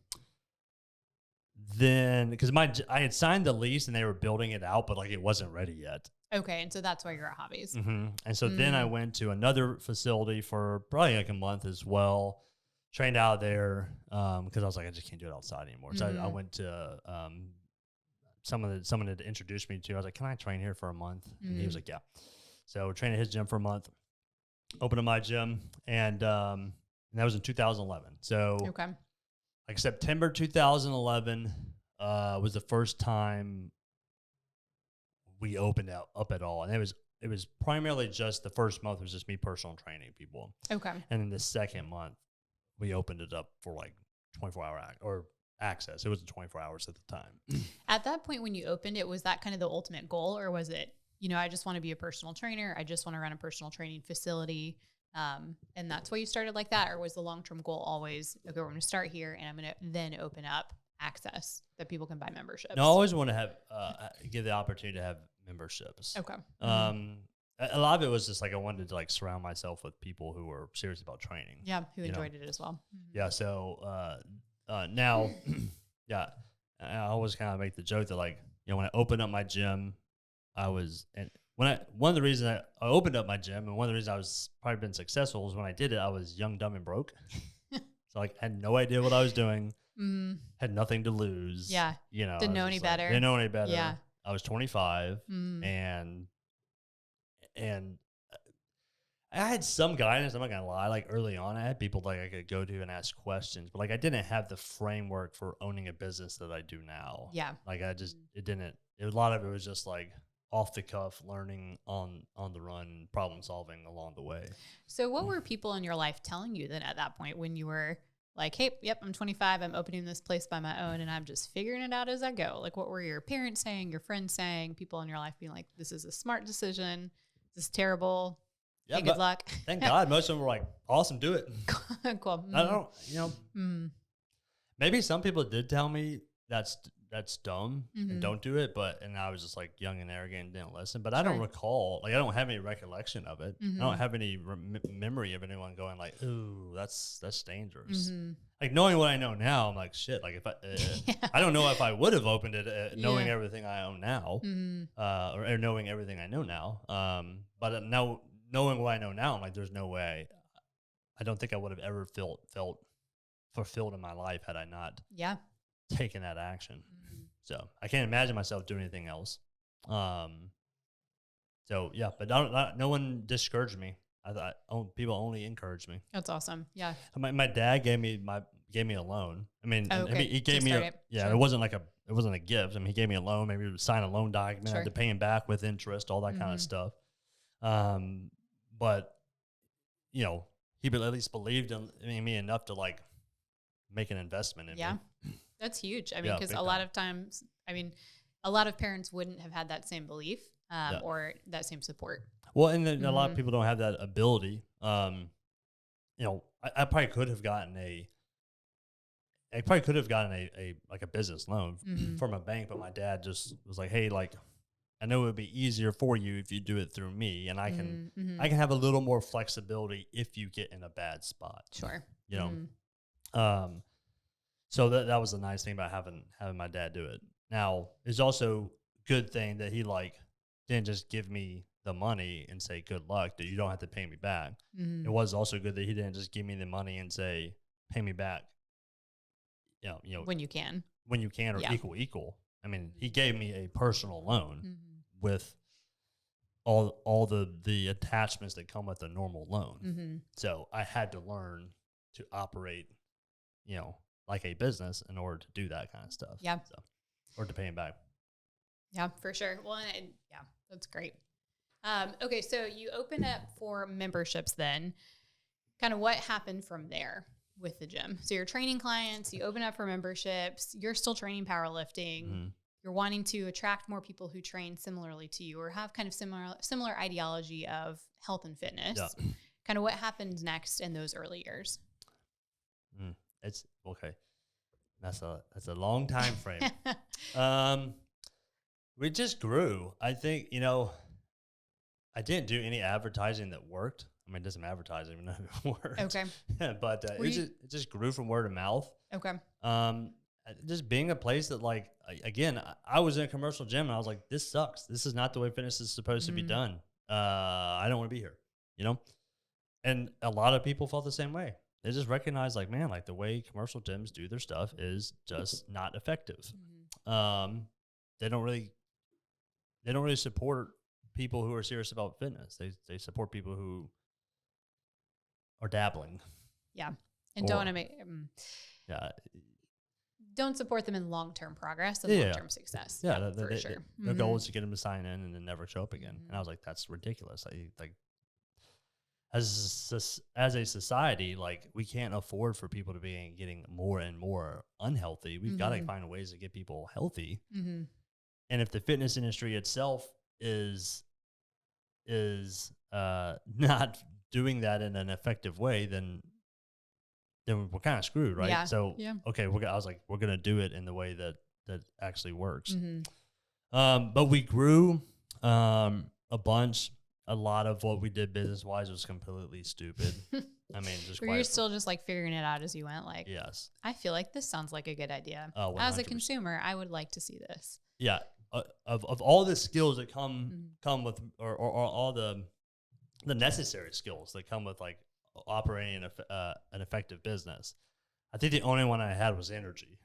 because I had signed the lease and they were building it out, but like it wasn't ready yet. Okay, and so that's why you're at Hobbies. And so then I went to another facility for probably like a month as well. Trained out there because I was like, I just can't do it outside anymore. So I went to someone had introduced me to. I was like, can I train here for a month? And he was like, yeah. So trained at his gym for a month. Opened up my gym, and that was in 2011. So like September 2011 was the first time we opened up at all. And it was primarily just the first month was just me personal training people. Okay. And then the second month we opened it up for like 24-hour access. It wasn't 24 hours at the time. At that point when you opened it, was that kind of the ultimate goal, or was it, I just want to be a personal trainer. I just want to run a personal training facility. And that's why you started like that? Or was the long-term goal always, okay, we're going to start here and I'm going to then open up access that people can buy memberships? No, I always want to have, give the opportunity to have memberships. Okay. A lot of it was just like, I wanted to like surround myself with people who were serious about training. Yeah. Who enjoyed it as well. Yeah. So, now, I always kind of make the joke that like, when I opened up my gym, one of the reasons I opened up my gym and one of the reasons I was probably been successful was when I did it, I was young, dumb, and broke. So like, had no idea what I was doing. Had nothing to lose. Yeah. Didn't know any better. Didn't know any better. Yeah. I was 25 and I had some guidance. I'm not gonna lie. Like early on, I had people like I could go to and ask questions, but like I didn't have the framework for owning a business that I do now. Yeah. Like a lot of it was just like off the cuff, learning on the run, problem solving along the way. So what were people in your life telling you then at that point when you were like, hey, yep, I'm 25, I'm opening this place by my own and I'm just figuring it out as I go? Like what were your parents saying, your friends saying, people in your life being like, this is a smart decision, this is terrible, yeah, hey, good luck? Thank God. Most of them were like, awesome, do it. Cool. I don't, maybe some people did tell me that's dumb and don't do it, and I was just like young and arrogant and didn't listen. But I don't recall, like I don't have any recollection of it. I don't have any memory of anyone going like, "Ooh, that's dangerous." Like knowing what I know now, I'm like, shit. Like if I don't know if I would have opened it knowing everything I own now, or knowing everything I know now. But now knowing what I know now, I'm like, there's no way. I don't think I would have ever felt fulfilled in my life had I not taken that action. So I can't imagine myself doing anything else. So yeah, but no one discouraged me. I thought people only encouraged me. That's awesome. Yeah. My dad gave me a loan. I mean, Oh, I okay. mean, he gave To me start it. yeah. Sure. It wasn't a gift. I mean, he gave me a loan. Maybe to sign a loan document. I Sure. had to pay him back with interest, all that kind of stuff. But you know, he at least believed in me enough to like make an investment in Yeah. me. That's huge. I mean, Yeah, because big a lot time. of times, I mean, a lot of parents wouldn't have had that same belief Yeah. or that same support. Well, and then a lot of people don't have that ability. You know, I probably could have gotten a like a business loan from a bank, but my dad just was like, "Hey, like, I know it would be easier for you if you do it through me, and I can have a little more flexibility if you get in a bad spot." Sure. You know, so that was a nice thing about having my dad do it. Now, it's also a good thing that he like didn't just give me the money and say good luck, that you don't have to pay me back. It was also good that he didn't just give me the money and say pay me back. You know When you can. or Yeah. equal. I mean, he gave me a personal loan with all the attachments that come with a normal loan. So I had to learn to operate, you know, like a business in order to do that kind of stuff. Yeah. So, or to pay him back. Yeah, for sure. Well, yeah, that's great. Okay, so you opened up for memberships then. Kind of what happened from there with the gym? So you're training clients, you open up for memberships, you're still training powerlifting. You're wanting to attract more people who train similarly to you or have kind of similar ideology of health and fitness. Yeah. Kind of what happened next in those early years? It's okay. That's a long time frame. We just grew. I think, you know, I didn't do any advertising that worked. I mean, it doesn't advertise even know if it worked. Okay. But it just grew from word of mouth. Okay. Just being a place that, like, again, I was in a commercial gym and I was like, this sucks. This is not the way fitness is supposed to be done. I don't want to be here, you know? And a lot of people felt the same way. They just recognized, like, man, like the way commercial gyms do their stuff is just not effective. They don't really support people who are serious about fitness. They support people who are dabbling. Yeah. And don't want to make don't support them in long-term progress and long-term success. Yeah, for sure. Their goal is to get them to sign in and then never show up again. And I was like, that's ridiculous. Like as a society, like, we can't afford for people to be getting more and more unhealthy. We've got to find ways to get people healthy. And if the fitness industry itself is not doing that in an effective way, then we're kind of screwed, right? Yeah. So okay, I was like, we're gonna do it in the way that actually works. But we grew a bunch. A lot of what we did business wise was completely stupid. I mean, just were you still just like figuring it out as you went? Like, yes, I feel like this sounds like a good idea. Oh, as a consumer, I would like to see this. Yeah, of all the skills that come with, or all the necessary skills that come with, like, operating an effective business, I think the only one I had was energy.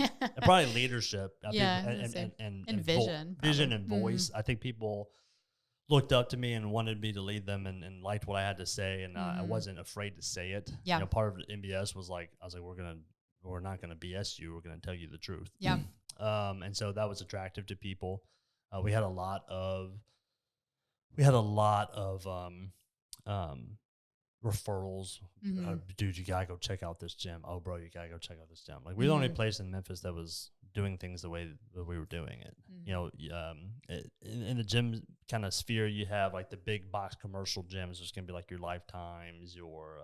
And probably leadership. And vision. Vision and voice. I think people looked up to me and wanted me to lead them and liked what I had to say, and I wasn't afraid to say it. Yeah. You know, part of NBS was like, I was like, we're not gonna BS you. We're gonna tell you the truth. Yeah. And so that was attractive to people. We had a lot of referrals. Dude, you gotta go check out this gym. Oh, bro, you gotta go check out this gym. Like, we're the only place in Memphis that was doing things the way that we were doing it. You know, in the gym kind of sphere, you have like the big box commercial gyms. There's gonna be like your Lifetimes, your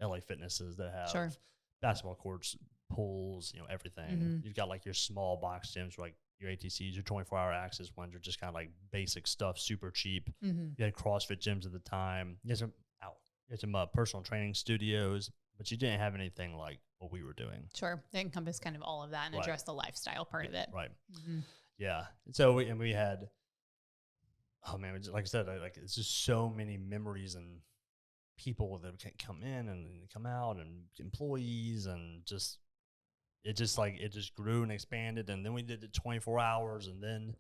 LA Fitnesses that have basketball courts, pools, you know, everything. You've got like your small box gyms, like your ATCs, your 24-hour access ones are just kind of like basic stuff, super cheap. You had CrossFit gyms at the time. You had some personal training studios, but you didn't have anything like what we were doing. Sure. They encompass kind of all of that and address the lifestyle part of it. Right. Yeah. So we had, oh man, like I said, like, it's just so many memories and people that can come in and come out and employees, and it just grew and expanded. And then we did it 24 hours, and then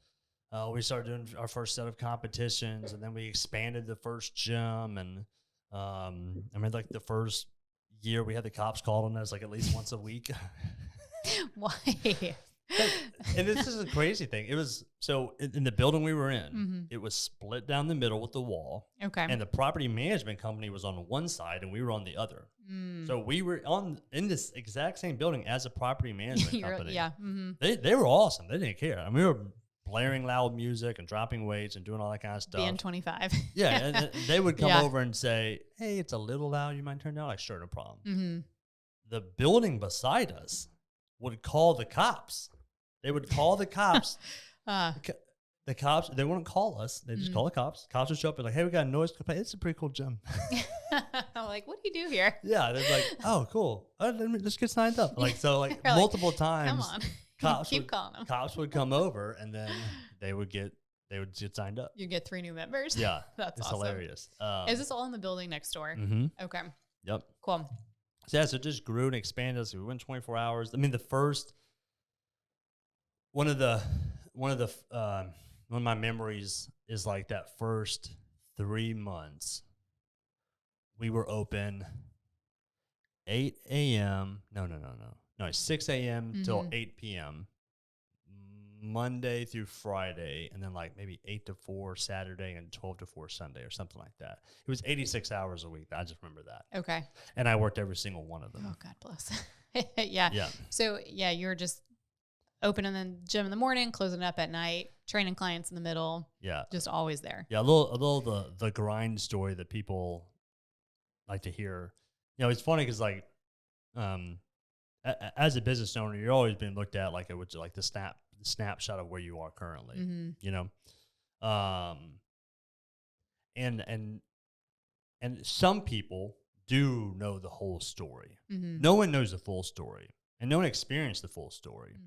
we started doing our first set of competitions, and then we expanded the first gym. And I mean, like the first year, we had the cops called on us like at least once a week. Why? And this is a crazy thing. It was so in the building we were in, it was split down the middle with the wall. Okay. And the property management company was on one side and we were on the other. So we were in this exact same building as a property management company. Yeah. They were awesome. They didn't care. I mean, we were blaring loud music and dropping weights and doing all that kind of stuff. Being 25. Yeah. And they would come over and say, hey, it's a little loud. You mind turn down? Like, sure, no problem. The building beside us would call the cops. They would call the cops. The cops, they wouldn't call us. They just call the cops. Cops would show up and like, hey, we got a noise complaint. It's a pretty cool gym. I'm like, what do you do here? Yeah. They're like, oh, cool. Let's get signed up. Like, so like multiple times. Come on. Cops would come over and then they would get signed up. You get 3 new members. Yeah. That's it's awesome. hilarious. Is this all in the building next door? Okay. Yep. Cool. So yeah, so it just grew and expanded. So we went 24 hours. I mean, one of my memories is like that first 3 months. We were open 8 a.m. No, 6 a.m. till 8 p.m. Monday through Friday, and then like maybe 8 to 4 Saturday and 12 to 4 Sunday or something like that. It was 86 hours a week. I just remember that. Okay. And I worked every single one of them. Oh, God bless. Yeah. Yeah. So, yeah, you were just opening the gym in the morning, closing it up at night, training clients in the middle. Yeah. Just always there. Yeah, a little the grind story that people like to hear. You know, it's funny because like, as a business owner, you're always being looked at like the snapshot of where you are currently. You know, and some people do know the whole story. No one knows the full story, and no one experienced the full story.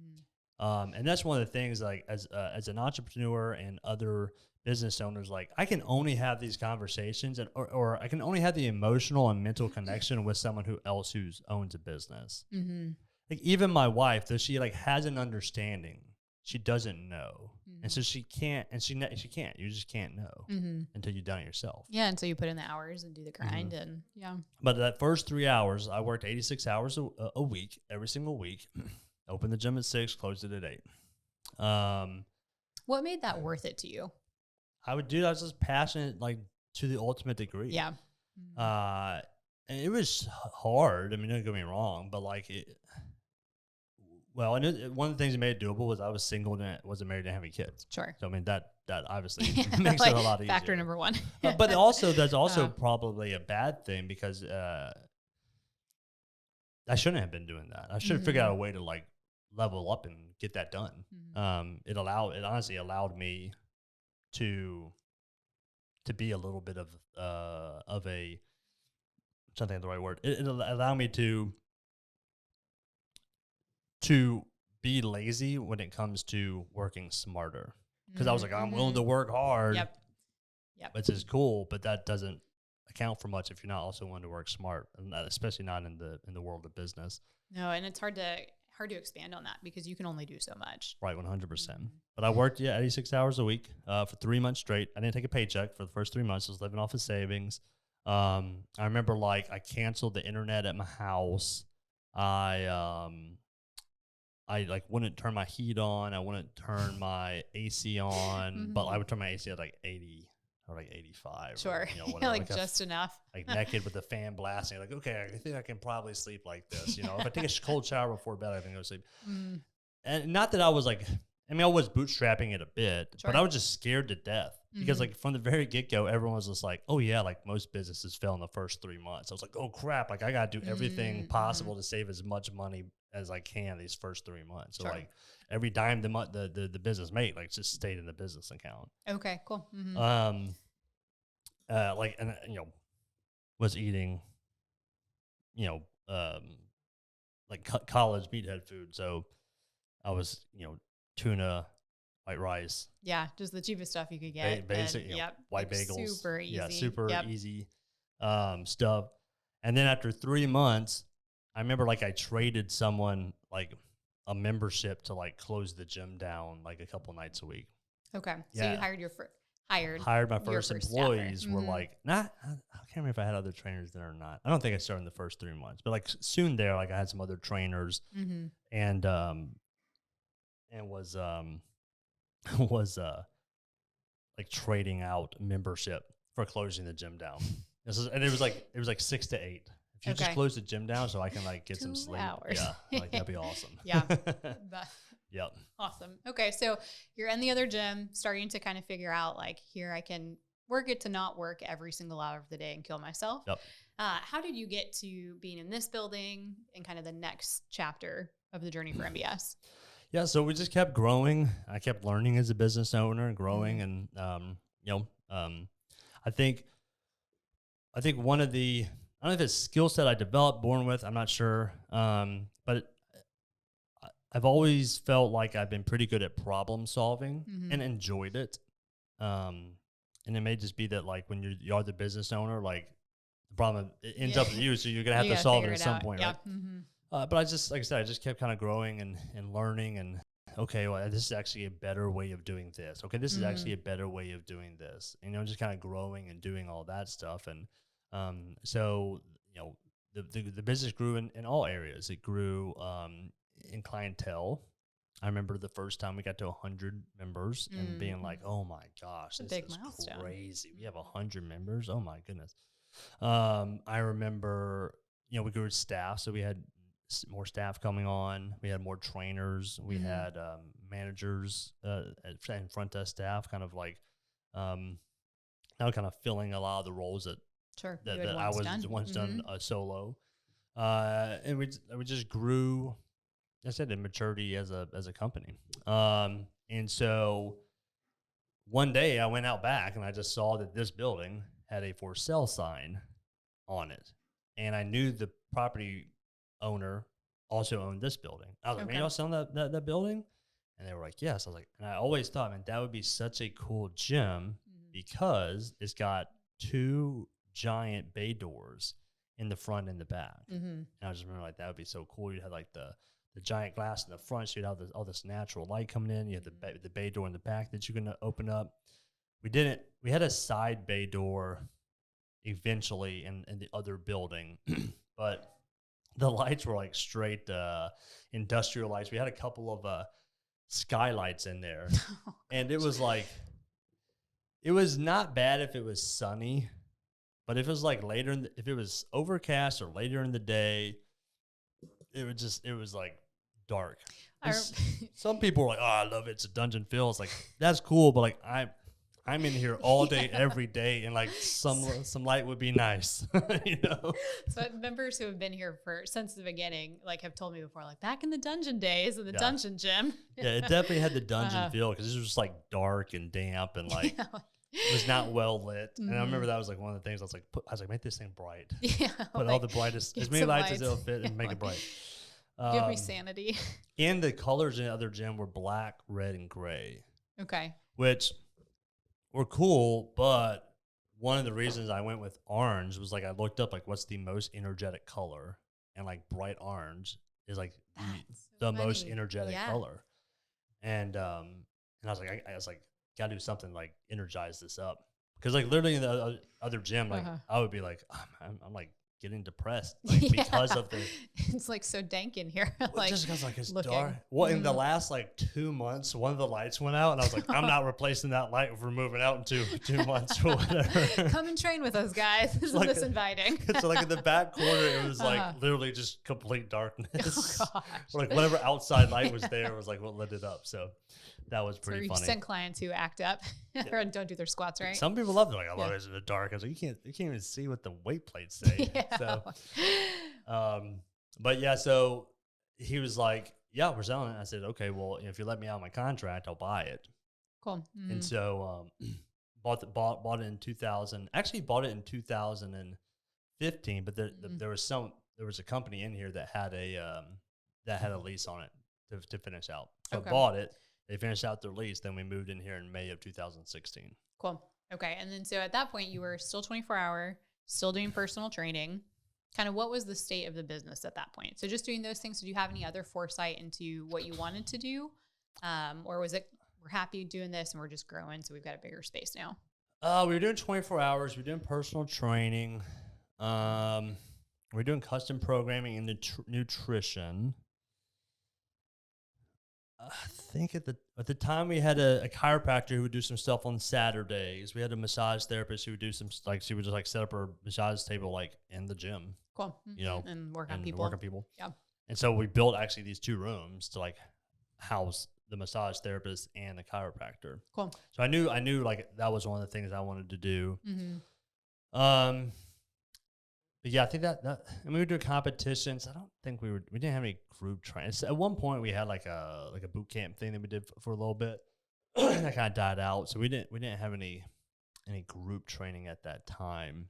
And that's one of the things, like as an entrepreneur and other business owners, like I can only have these conversations or I can only have the emotional and mental connection with someone who owns a business. Like even my wife, though she like has an understanding, she doesn't know. And so she can't, you just can't know until you've done it yourself. Yeah. And so you put in the hours and do the grind and yeah. But that first 3 hours, I worked 86 hours a week, every single week. Opened the gym at 6, closed it at 8. What made that worth it to you? I was just passionate, like to the ultimate degree. Yeah. And it was hard. I mean, don't get me wrong, but like one of the things that made it doable was I was single and wasn't married and having kids. Sure. So I mean that obviously makes like it a lot easier. Factor number one. But also that's also probably a bad thing because I shouldn't have been doing that. I should have figured out a way to like level up and get that done. It honestly allowed me to be a little bit of a, I'm trying to think of the right word. It allowed me to be lazy when it comes to working smarter. Because I was like, I'm willing to work hard. Yep. Which is cool, but that doesn't account for much if you're not also willing to work smart, and especially not in the world of business. No, and it's hard to expand on that because you can only do so much. Right, 100%. But I worked 86 hours a week for 3 months straight. I didn't take a paycheck for the first 3 months. I was living off of savings. I remember like I canceled the internet at my house. I like wouldn't turn my heat on. I wouldn't turn my AC on, but I would turn my AC at like 80 or like 85. Sure. Or, whatever, like just enough. Like naked with the fan blasting. Like, okay, I think I can probably sleep like this. If I take a cold shower before bed, I can go to sleep. And not that I was like, I mean, I was bootstrapping it a bit, but I was just scared to death because like from the very get-go, everyone was just like, oh yeah, like most businesses fail in the first 3 months. I was like, oh crap, like I got to do everything possible to save as much money as I can these first 3 months. So like every dime the business made, like just stayed in the business account. Okay, cool. Like, and was eating, like college meathead food. So I was, tuna, white rice. Yeah, just the cheapest stuff you could get. Basic, white like bagels. Super easy. Yeah, super easy stuff. And then after 3 months, I remember like I traded someone like a membership to like close the gym down like a couple nights a week. Okay. So Yeah. you hired Hired my your first first employees staffer. were like, I can't remember if I had other trainers there or not. I don't think I started in the first 3 months, but like soon there, like I had some other trainers Mm-hmm. and was was like trading out membership for closing the gym down. And it was like 6 to 8. If you just Okay. close the gym down so I can like get some 2 sleep. hours. Yeah, like that'd be awesome. Yeah. That- Yep. awesome. Okay. So you're in the other gym, starting to kind of figure out like, here I can work it to not work every single hour of the day and kill myself. Yep. How did you get to being in this building and kind of the next chapter of the journey for MBS? Yeah, so we just kept growing. I kept learning as a business owner and growing, and I think one of the I don't know if it's skill set I developed, born with. I'm not sure, but I've always felt like I've been pretty good at problem solving and enjoyed it. And it may just be that like when you are the business owner, like the problem it ends up with you, so you're gonna have to solve it at some point, right? But I just, like I said, I just kept kind of growing and learning and, okay, well, this is actually a better way of doing this. Okay, this is actually a better way of doing this. Just kind of growing and doing all that stuff. And so, the business grew in all areas. It grew in clientele. I remember the first time we got to 100 members and being like, oh my gosh, this is milestone. crazy. We have 100 members. Oh my goodness. I remember, we grew staff. So we had more staff coming on. We had more trainers. We had managers and front desk staff, kind of like now kind of filling a lot of the roles that I was once done solo. And we just grew. I said in maturity as a company. And so one day I went out back and I just saw that this building had a for sale sign on it, and I knew the property owner also owned this building. I was like, man, y'all selling that building? And they were like, yes. I was like, and I always thought, man, that would be such a cool gym because it's got 2 giant bay doors in the front and the back. And I just remember like that would be so cool. You'd have like the giant glass in the front, so you'd have all this natural light coming in. You have the bay door in the back that you can open up. We had a side bay door eventually in the other building, but the lights were like straight industrial lights. We had a couple of skylights in there, and it was like, it was not bad if it was sunny, but if it was like if it was overcast or later in the day, it was like dark. Some people were like, oh, I love it. It's a dungeon feel. It's like, that's cool, but like I'm in here all day, every day, and like some light would be nice, So members who have been here since the beginning, like have told me before, like back in the dungeon days of the dungeon gym. Yeah, it definitely had the dungeon feel because it was just like dark and damp and like it was not well lit. And I remember that was like one of the things I was like, make this thing bright. Yeah, put all the brightest, as many lights as it'll fit, and make it bright. Give me sanity. And the colors in the other gym were black, red, and gray. Okay. Which were cool, but one of the reasons I went with orange was like I looked up like what's the most energetic color, and like bright orange is like the most energetic color. And I was like, gotta do something like energize this up, because like literally in the other gym, like I would be like, I'm like getting depressed because of the it's like so dank in here. Like just because like it's dark. Well, in the last like 2 months, one of the lights went out, and I was like, I'm not replacing that light if we're moving out in 2 months or whatever. Come and train with us, guys. Isn't like this inviting? So like in the back corner, it was like literally just complete darkness. Oh, gosh. Like whatever outside light was there was like what lit it up. So that was pretty funny. You send clients who act up or don't do their squats right. Some people love it. Like, I love it in the dark. I was like, you can't even see what the weight plates say. So, but yeah, so he was like, yeah, we're selling it. I said, okay, well, if you let me out of my contract, I'll buy it. Cool. And so bought it in 2000. Actually, bought it in 2015. But there was a company in here that had a lease on it to finish out. So I bought it. They finished out their lease. Then we moved in here in May of 2016. Cool. Okay. And then so at that point, you were still 24-hour, still doing personal training. Kind of what was the state of the business at that point? So just doing those things. Did you have any other foresight into what you wanted to do? Or was it we're happy doing this and we're just growing, so we've got a bigger space now? We were doing 24 hours. We were doing personal training. We were doing custom programming and nutrition. I think at the time we had a chiropractor who would do some stuff on Saturdays. We had a massage therapist who would do some, like, she would just like set up her massage table like in the gym. Cool. You know, and work on and people. work on people. Yeah. And so we built actually these 2 rooms to like house the massage therapist and the chiropractor. Cool. So I knew like that was one of the things I wanted to do. But yeah, I think that and we were doing competitions. I don't think we didn't have any group trainings. At one point we had like a boot camp thing that we did for a little bit. That kind of died out. So we didn't have any group training at that time.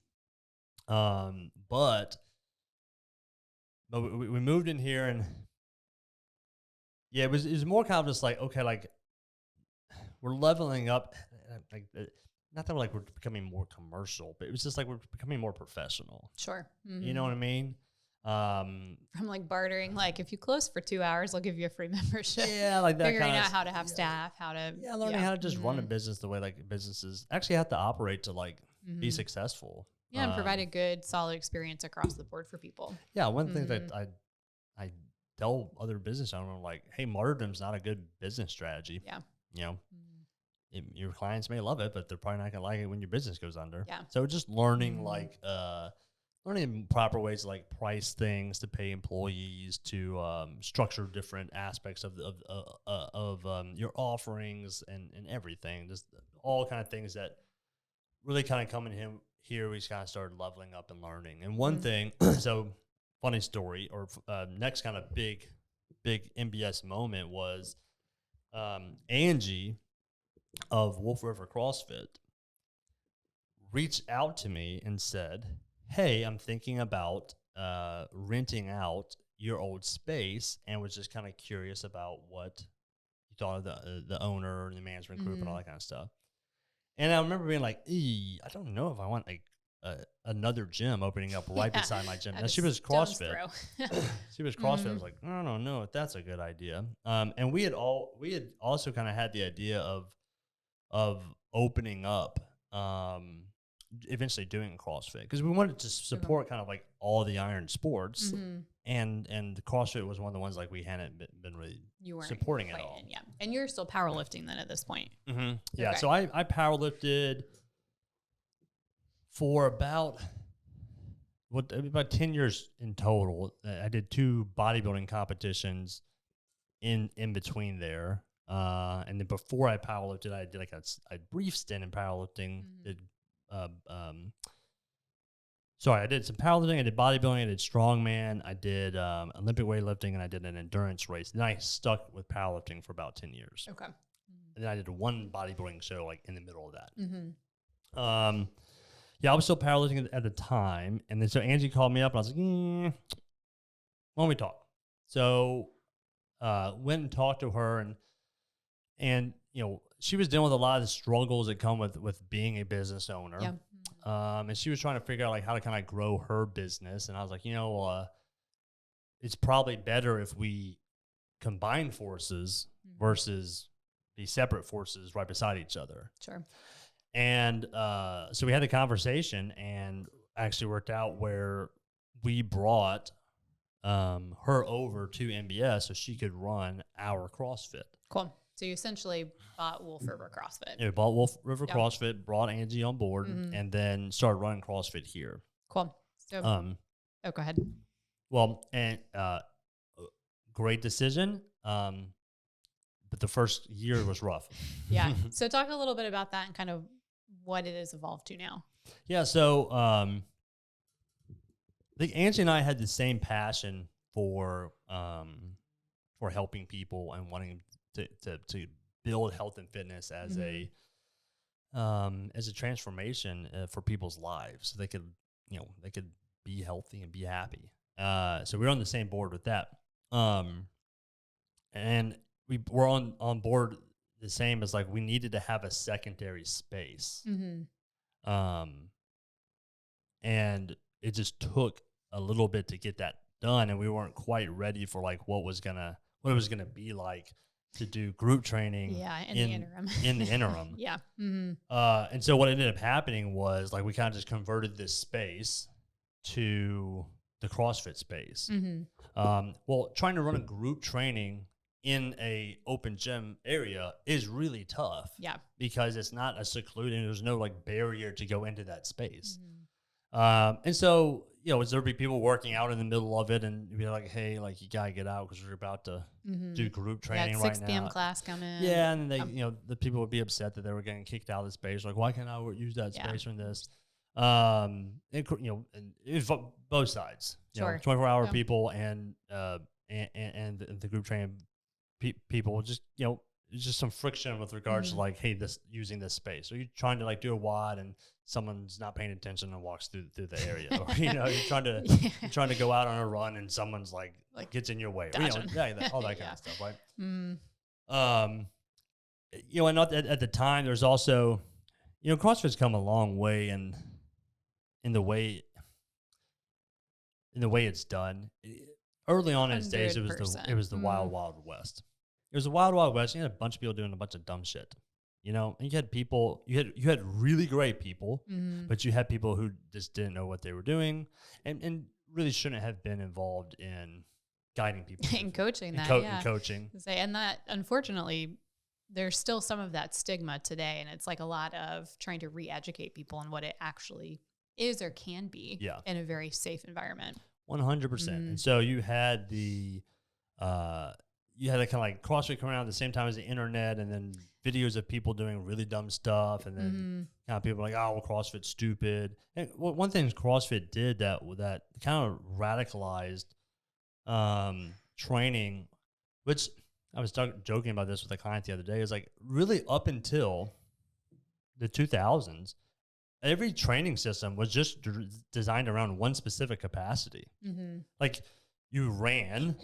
But we moved in here, and yeah, it was more kind of just like, okay, like we're leveling up, like not that we're becoming more commercial, but it was just like we're becoming more professional. Sure. You know what I mean? From like bartering, like if you close for 2 hours, I'll give you a free membership. Yeah, like that. Figuring out how to have staff, how to learning how to just run a business the way like businesses actually have to operate to like be successful. Yeah, and provide a good, solid experience across the board for people. Yeah, one thing that I tell other business owners, like, hey, martyrdom's not a good business strategy. Yeah. You know, your clients may love it, but they're probably not going to like it when your business goes under. Yeah. So just learning learning proper ways to like price things, to pay employees, to structure different aspects of your offerings and everything. Just all kind of things that really kind of come in here. We just kind of started leveling up and learning. And one thing, so funny story, or next kind of big NBS moment was Angie of Wolf River CrossFit reached out to me and said, hey, I'm thinking about renting out your old space, and was just kind of curious about what you thought of the owner and the management group and all that kind of stuff. And I remember being like, I don't know if I want like another gym opening up right beside my gym. Now, she was CrossFit. She was CrossFit. I was like, I don't know if that's a good idea. And we had also kind of had the idea of opening up, eventually doing CrossFit, because we wanted to support kind of like all the iron sports, and CrossFit was one of the ones like we hadn't been really supporting at all. Yeah, and you're still powerlifting then at this point. Yeah, so I powerlifted for about 10 years in total. I did 2 bodybuilding competitions in between there, and then before I powerlifted, I did like a brief stint in powerlifting. I did some powerlifting, I did bodybuilding, I did strongman, I did Olympic weightlifting, and I did an endurance race. Then I stuck with powerlifting for about 10 years. Okay. And then I did one bodybuilding show like in the middle of that. Yeah, I was still powerlifting at the time. And then so Angie called me up, and I was like, why don't we talk? So went and talked to her, and you know, she was dealing with a lot of the struggles that come with being a business owner. Yeah. And she was trying to figure out like how to kind of grow her business. And I was like, it's probably better if we combine forces versus be separate forces right beside each other. Sure. And so we had the conversation, and actually worked out where we brought her over to NBS so she could run our CrossFit. Cool. So you essentially bought Wolf River CrossFit. Yeah, we bought Wolf River CrossFit, brought Angie on board, and then started running CrossFit here. Cool. So, go ahead. Well, and great decision, but the first year was rough. Yeah. So talk a little bit about that and kind of what it has evolved to now. Yeah. So I think Angie and I had the same passion for helping people and wanting to build health and fitness as a transformation for people's lives, so they could be healthy and be happy. So we were on the same board with that, and we were on board the same as like we needed to have a secondary space, and it just took a little bit to get that done, and we weren't quite ready for like what it was gonna be like to do group training. Yeah, in the interim. In the interim. Yeah. Mm-hmm. And so what ended up happening was like we kind of just converted this space to the CrossFit space. Mm-hmm. Well, trying to run a group training in a open gym area is really tough. Yeah. Because it's not a secluded, there's no like barrier to go into that space. Mm-hmm. And so, you know, there'd be people working out in the middle of it and be like, hey, like you gotta get out because we're about to do group training right 6 now. p.m. class coming. Yeah, and they, you know, the people would be upset that they were getting kicked out of the space. Like, why can't I use that space from this? And, you know, and it's both sides. You know, 24-hour people and the group training people just, you know, it's just some friction with regards to like, hey, using this space. So you're trying to like do a WOD and someone's not paying attention and walks through the area, or you know, you're trying to go out on a run and someone's like gets in your way, or, you know, all that kind of stuff, right? You know, and at the time, there's also, you know, CrossFit's come a long way in the way it's done. Early on in its days, it was the wild west. It was the wild west. You had a bunch of people doing a bunch of dumb shit, you know. And you had people, you had really great people, but you had people who just didn't know what they were doing, and really shouldn't have been involved in guiding people and coaching and coaching. And that, unfortunately, there's still some of that stigma today, and it's like a lot of trying to re-educate people on what it actually is or can be in a very safe environment. 100%. And so you had you had kind of like CrossFit coming out at the same time as the internet, and then videos of people doing really dumb stuff, and then kind of people like, oh, well, CrossFit's stupid. And one thing CrossFit did that kind of radicalized training, which I was joking about this with a client the other day, is like really up until the 2000s, every training system was just designed around one specific capacity. Like you ran,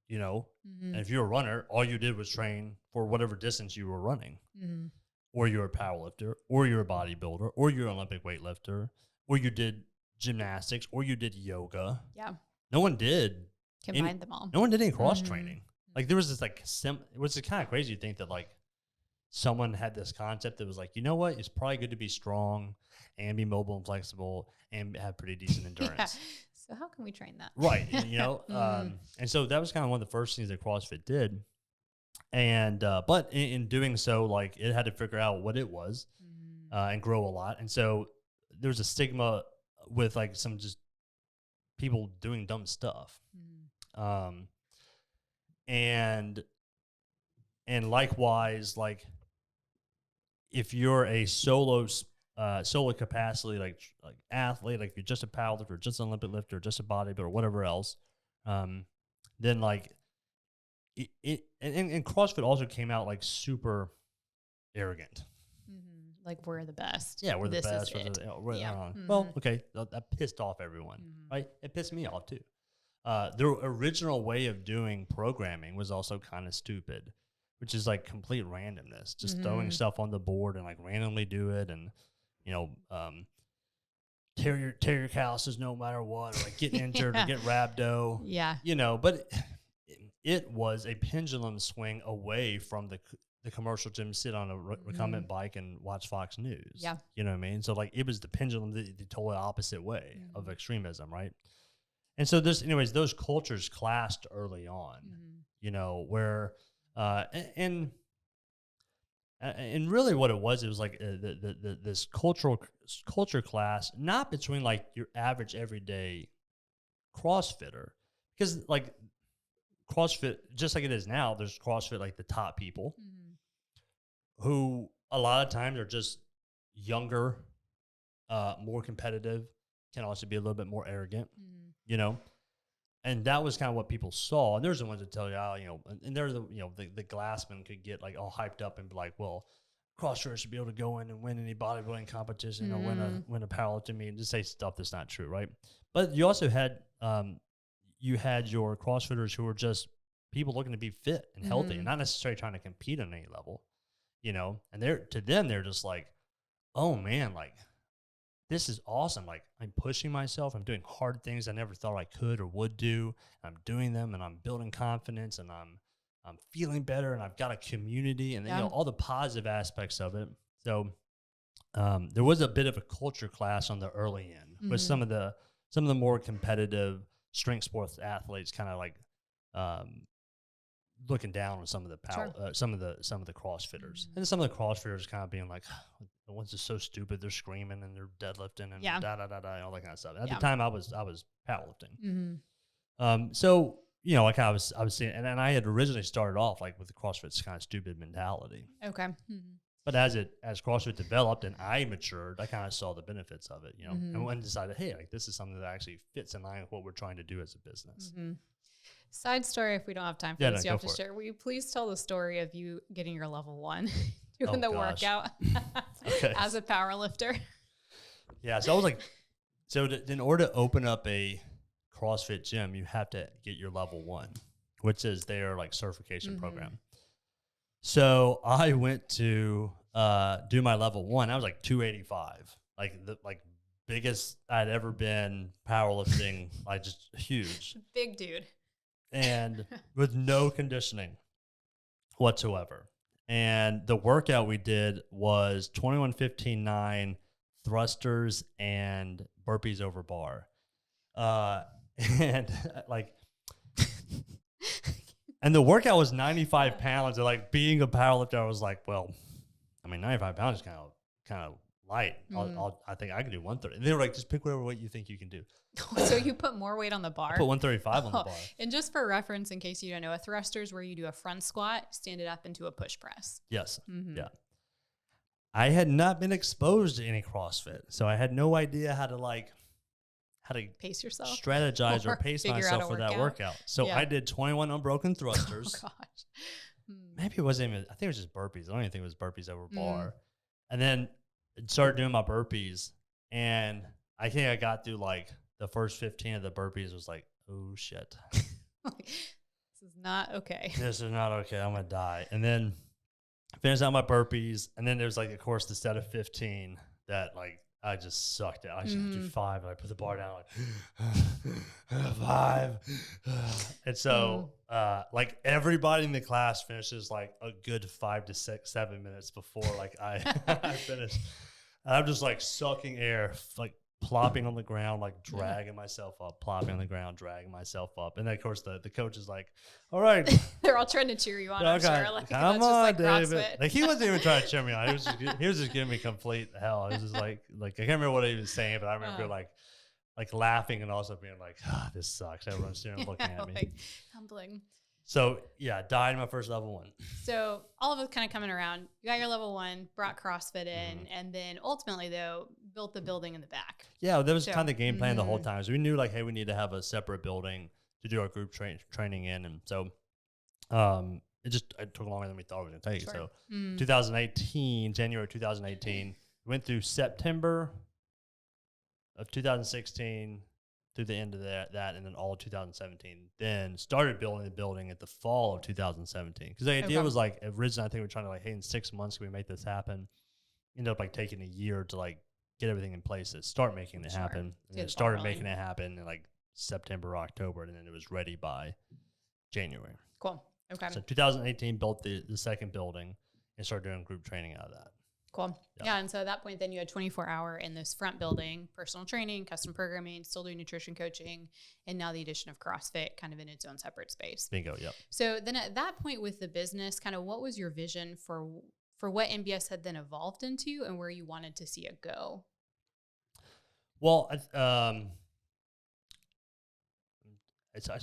you know, and if you're a runner, all you did was train for whatever distance you were running, or you're a powerlifter, or you're a bodybuilder, or you're an Olympic weightlifter, or you did gymnastics, or you did yoga. Yeah. No one did combine them all. No one did any cross training. Like there was this like it was kind of crazy to think that like someone had this concept that was like, you know what, it's probably good to be strong and be mobile and flexible and have pretty decent endurance. So how can we train that? Right. And, you know, and so that was kind of one of the first things that CrossFit did. And, but in doing so, like it had to figure out what it was and grow a lot. And so there was a stigma with like some just people doing dumb stuff. And likewise, like if you're a solo capacity, like athlete, like if you're just a powerlifter, just an Olympic lifter, just a bodybuilder, or whatever else, then like and CrossFit also came out like super arrogant. Like we're the best. Yeah, we're the best. Well, okay, that pissed off everyone, right? It pissed me off too. Their original way of doing programming was also kind of stupid, which is like complete randomness, just throwing stuff on the board and like randomly do it, and you know, tear your calluses no matter what, or like get injured or get rhabdo. Yeah, you know, but it was a pendulum swing away from the commercial gym, sit on a recumbent bike and watch Fox News. Yeah, you know what I mean. So like it was the pendulum the totally opposite way of extremism, right? And so those cultures clashed early on, you know, where, and really what it was like this culture class, not between like your average everyday CrossFitter, because like CrossFit, just like it is now, there's CrossFit, like the top people who a lot of times are just younger, more competitive, can also be a little bit more arrogant. You know, and that was kind of what people saw. And there's the ones that tell you, oh, you know, and there's the Glassman could get like all hyped up and be like, well, CrossFitters should be able to go in and win any bodybuilding competition or win a powerlifting meet and just say stuff that's not true, right? But you also had your CrossFitters who were just people looking to be fit and healthy and not necessarily trying to compete on any level, you know. And they're just like, oh man, like, this is awesome. Like I'm pushing myself. I'm doing hard things I never thought I could or would do. I'm doing them and I'm building confidence and I'm feeling better, and I've got a community, and all the positive aspects of it. So there was a bit of a culture clash on the early end with some of the more competitive strength sports athletes, kind of like looking down on some of the some of the CrossFitters, and some of the CrossFitters kind of being like, the ones are so stupid, they're screaming and they're deadlifting and da da da da, all that kind of stuff. At the time, I was powerlifting. So like I was seeing, and I had originally started off like with the CrossFit's kind of stupid mentality. Okay. But as CrossFit developed and I matured, I kind of saw the benefits of it, and decided, hey, like this is something that actually fits in line with what we're trying to do as a business. Side story, if we don't have time for this, you have to share. Will you please tell the story of you getting your level 1, doing the workout as a power lifter? Yeah, so I was like, in order to open up a CrossFit gym, you have to get your level 1, which is their like certification program. So I went to do my level 1. I was like 285, like the biggest I'd ever been powerlifting, like just huge, big dude, and with no conditioning whatsoever. And the workout we did was 21, 15, 9 thrusters and burpees over bar, and like. And the workout was 95 pounds. And like being a powerlifter, I was like, well, I mean, 95 pounds is kind of light. I think I can do 130. And they were like, just pick whatever weight you think you can do. So you put more weight on the bar? I put 135 on the bar. And just for reference, in case you don't know, a thruster is where you do a front squat, stand it up into a push press. Yes. Yeah. I had not been exposed to any CrossFit, so I had no idea how to pace yourself, strategize, or pace myself for that workout. So I did 21 unbroken thrusters. Oh gosh. Maybe it wasn't even, I think it was just burpees. I don't even think it was burpees over bar. And then started doing my burpees. And I think I got through like the first 15 of the burpees, was like, oh shit. This is not okay. This is not okay. I'm going to die. And then I finished out my burpees. And then there was like, of course, the set of 15 that like, I just sucked it. I should do 5, and I put the bar down like 5. And so, like everybody in the class finishes like a good 5 to 6, 7 minutes before like I finish. And I'm just like sucking air, like plopping on the ground, like dragging myself up, plopping on the ground, dragging myself up. And then of course the coach is like, all right. They're all trying to cheer you on, I'm sure. Like, come on, David. Like he wasn't even trying to cheer me on. He was just giving me complete hell. It was just like I can't remember what he was saying, but I remember like laughing and also being like, this sucks. Everyone's sitting looking at me. Like, humbling. So yeah, died in my first level 1. So all of us kind of coming around. You got your level 1, brought CrossFit in, and then ultimately though built the building in the back. Yeah, that was kind of the game plan the whole time. So we knew like, hey, we need to have a separate building to do our group training in, and so it took longer than we thought it was going to take. Sure. So 2018, January 2018, we went through September of 2016. Through the end of that, and then all of 2017. Then started building the building at the fall of 2017. Because the idea was like, originally I think we were trying to like, hey, in 6 months can we make this happen? Ended up like taking a year to like get everything in place to start making it happen. And then started making it happen in like September, October, and then it was ready by January. Cool. Okay. So 2018 built the second building and started doing group training out of that. Cool. Yeah. And so at that point, then you had 24-hour in this front building, personal training, custom programming, still doing nutrition coaching, and now the addition of CrossFit kind of in its own separate space. Bingo. Yep. So then at that point with the business, kind of what was your vision for what NBS had then evolved into and where you wanted to see it go? Well, it's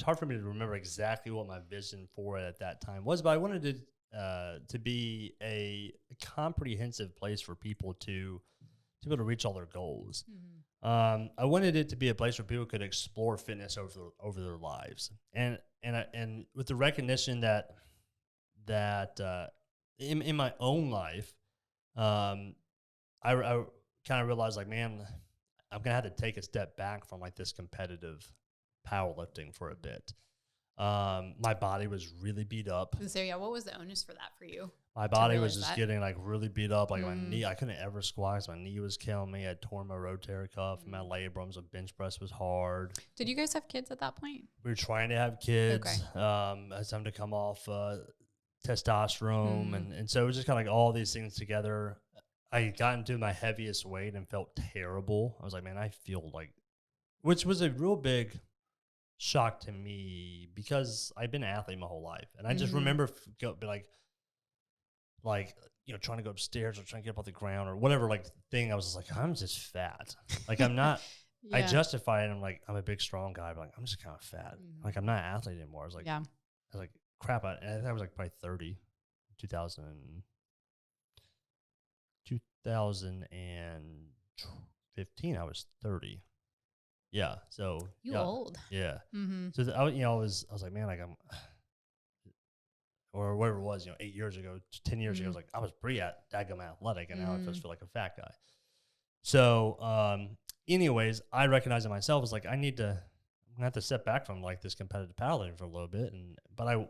hard for me to remember exactly what my vision for it at that time was, but I wanted to be a comprehensive place for people to be able to reach all their goals. I wanted it to be a place where people could explore fitness over their lives, and with the recognition that in my own life, I kind of realized like, man, I'm gonna have to take a step back from like this competitive powerlifting for a bit. My body was really beat up. So yeah, what was the onus for that for you? My body was realize just that. getting like really beat up. Like my knee, I couldn't ever squat 'cause my knee was killing me. I had torn my rotator cuff and my labrums. The bench press was hard. Did you guys have kids at that point? We were trying to have kids. I had time to come off testosterone. And so it was just kind of like all these things together. I got into my heaviest weight and felt terrible. I was like, man, I feel like, which was a real big shock to me because I've been an athlete my whole life. And I just remember trying to go upstairs or trying to get up off the ground or whatever thing. I was just like, I'm just fat. Like I'm not, I justify it. I'm like, I'm a big, strong guy, but like, I'm just kind of fat. Like I'm not an athlete anymore. I was like, crap. I think I was like probably 30, 2015, I was 30. Yeah. So you old. Yeah. So I was like, man, like I'm, or whatever it was, 8 years ago, 10 years ago, I was like, I was pretty daggum athletic, and now I just feel like a fat guy. So, anyways, I recognized in myself, was like, I'm gonna have to step back from like this competitive powerlifting for a little bit, but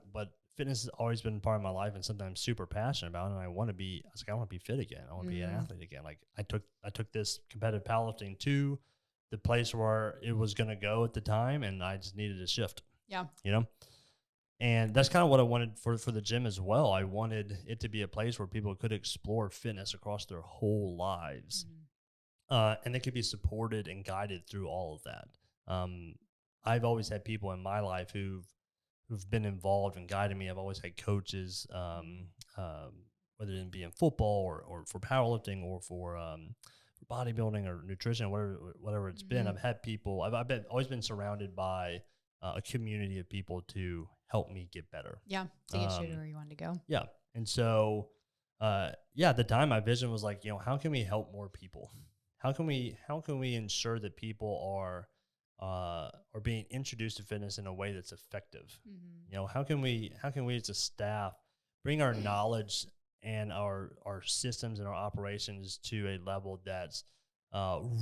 fitness has always been part of my life and something I'm super passionate about, and I want to be fit again. I want to be an athlete again. Like I took this competitive powerlifting to the place where it was gonna go at the time, and I just needed to shift. Yeah. And that's kind of what I wanted for the gym as well. I wanted it to be a place where people could explore fitness across their whole lives. And they could be supported and guided through all of that. I've always had people in my life who've been involved and guided me. I've always had coaches, whether it be in football or for powerlifting or for bodybuilding or nutrition, whatever it's been. I've had people. I've always been surrounded by a community of people to help me get better. Yeah, to get you to where you want to go. Yeah, and so, at the time, my vision was like, how can we help more people? How can we ensure that people are being introduced to fitness in a way that's effective? How can we as a staff bring our knowledge and our systems and our operations to a level that's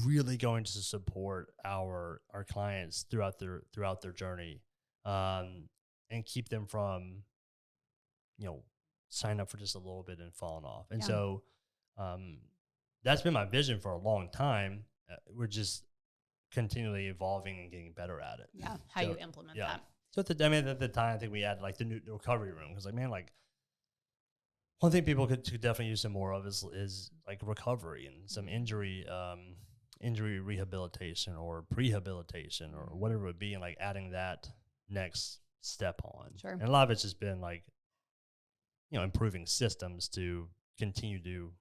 really going to support our clients throughout their journey, and keep them from, signing up for just a little bit and falling off. And so, that's been my vision for a long time. We're just continually evolving and getting better at it. Yeah, how you implement that. So at the time, I think we had like the new recovery room because, like, man, like one thing people could definitely use some more of is like recovery and some injury rehabilitation or prehabilitation or whatever it would be, and like adding that next step on. Sure. And a lot of it's just been like, improving systems to continue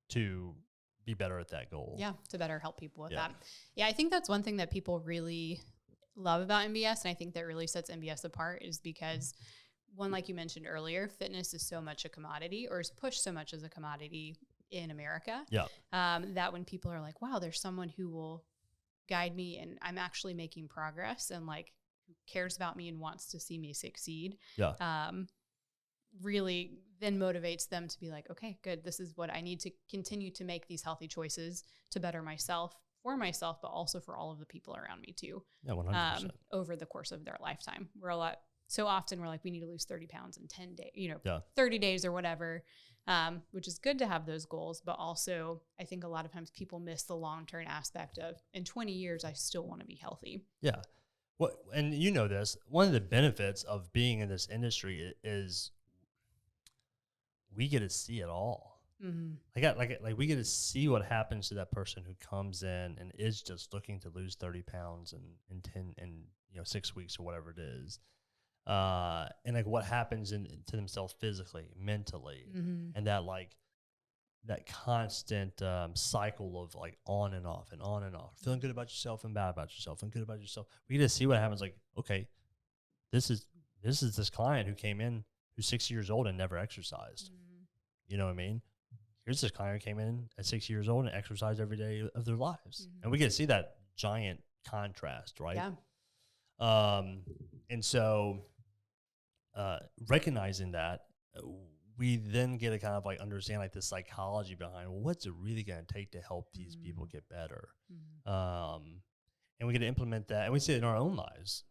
to be better at that goal. Yeah, to better help people with that. Yeah, I think that's one thing that people really love about NBS, and I think that really sets NBS apart is because, one, like you mentioned earlier, fitness is so much a commodity, or is pushed so much as a commodity in America. Yeah. That when people are like, wow, there's someone who will guide me and I'm actually making progress and like who cares about me and wants to see me succeed. Yeah. Really then motivates them to be like, okay, good. This is what I need to continue to make these healthy choices to better myself, for myself, but also for all of the people around me too. Yeah, 100%. Over the course of their lifetime. So often we're like, we need to lose 30 pounds in 10 days, 30 days or whatever, which is good to have those goals. But also I think a lot of times people miss the long-term aspect of in 20 years, I still want to be healthy. Yeah. And this, one of the benefits of being in this industry is we get to see it all. Like we get to see what happens to that person who comes in and is just looking to lose 30 pounds in 6 weeks or whatever it is. And like what happens to themselves physically, mentally, and that constant cycle of like on and off, feeling good about yourself and bad about yourself and good about yourself. We get to see what happens. Like, okay, this is this client who came in who's 6 years old and never exercised. You know what I mean? Here's this client who came in at 6 years old and exercised every day of their lives. And we get to see that giant contrast, right? Yeah. And so recognizing that, we then get to kind of like understand like the psychology behind, well, what's it really going to take to help these people get better? And we get to implement that, and we see it in our own lives.